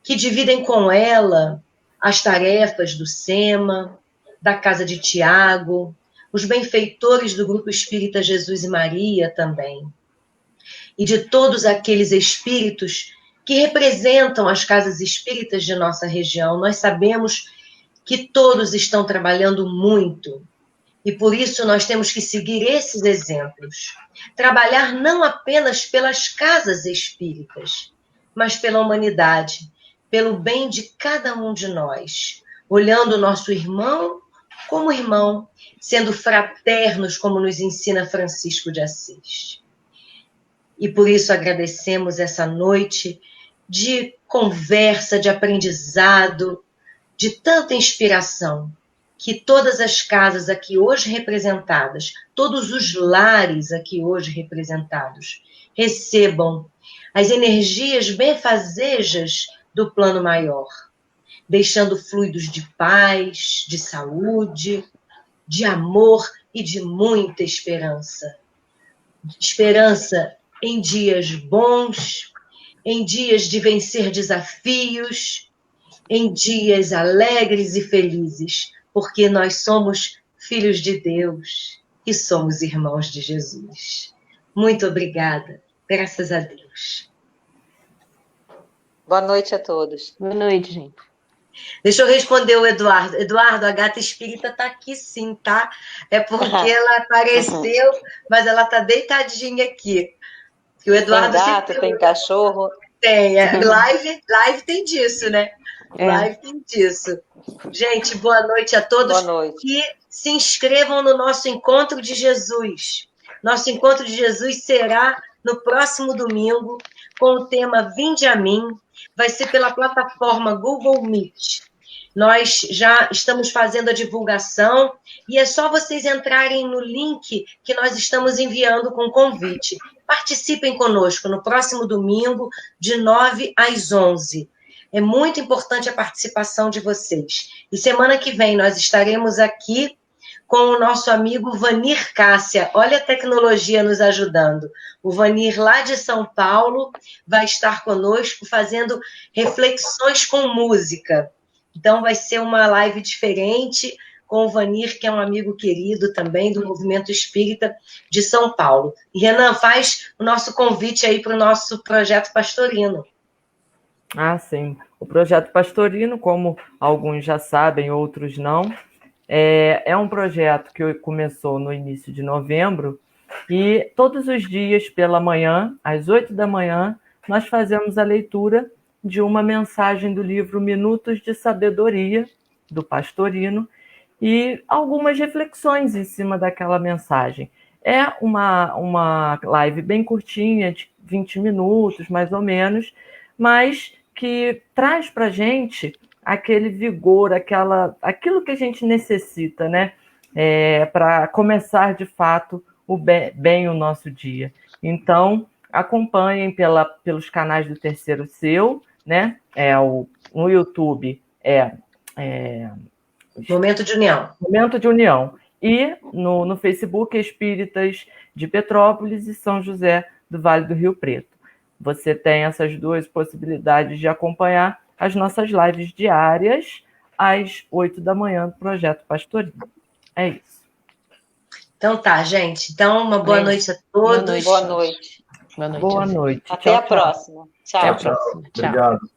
que dividem com ela as tarefas do SEMA, da Casa de Tiago, os benfeitores do Grupo Espírita Jesus e Maria também. E de todos aqueles espíritos que representam as casas espíritas de nossa região. Nós sabemos que todos estão trabalhando muito. E por isso nós temos que seguir esses exemplos. Trabalhar não apenas pelas casas espíritas, mas pela humanidade, pelo bem de cada um de nós, olhando o nosso irmão como irmão, sendo fraternos, como nos ensina Francisco de Assis. E por isso agradecemos essa noite de conversa, de aprendizado, de tanta inspiração, que todas as casas aqui hoje representadas, todos os lares aqui hoje representados, recebam as energias benfazejas do plano maior, deixando fluidos de paz, de saúde, de amor e de muita esperança. Esperança em dias bons, em dias de vencer desafios, em dias alegres e felizes, porque nós somos filhos de Deus e somos irmãos de Jesus. Muito obrigada. Graças a Deus. Boa noite a todos. Boa noite, gente. Deixa eu responder o Eduardo. Eduardo, a gata espírita está aqui sim, tá? É porque ela apareceu, mas ela está deitadinha aqui. E o Eduardo tem gato, tem cachorro? Tem. Live tem disso, né? Live tem disso. Gente, boa noite a todos. Boa noite. E se inscrevam no nosso Encontro de Jesus. Nosso Encontro de Jesus será no próximo domingo, com o tema Vinde a Mim. Vai ser pela plataforma Google Meet. Nós já estamos fazendo a divulgação e é só vocês entrarem no link que nós estamos enviando com convite. Participem conosco no próximo domingo, de 9 às 11. É muito importante a participação de vocês. E semana que vem nós estaremos aqui com o nosso amigo Vanir Cássia. Olha a tecnologia nos ajudando. O Vanir, lá de São Paulo, vai estar conosco fazendo reflexões com música. Então, vai ser uma live diferente com o Vanir, que é um amigo querido também do Movimento Espírita de São Paulo. E, Renan, faz o nosso convite aí para o nosso Projeto Pastorino. Ah, sim. O Projeto Pastorino, como alguns já sabem, outros não, é um projeto que começou no início de novembro e todos os dias pela manhã, às 8 da manhã, nós fazemos a leitura de uma mensagem do livro Minutos de Sabedoria, do Pastorino, e algumas reflexões em cima daquela mensagem. É uma live bem curtinha, de 20 minutos, mais ou menos, mas que traz para a gente aquele vigor, aquilo que a gente necessita, né? Para começar, de fato, bem o nosso dia. Então, acompanhem pelos canais do Terceiro Seu, né? No YouTube Momento de União. Momento de União. E no Facebook, Espíritas de Petrópolis e São José do Vale do Rio Preto. Você tem essas duas possibilidades de acompanhar as nossas lives diárias às 8 da manhã do Projeto Pastorinho. É isso. Então tá, gente. Então, uma boa noite a todos. Boa noite. Boa noite. Até a próxima. Tchau. Tchau. Obrigado.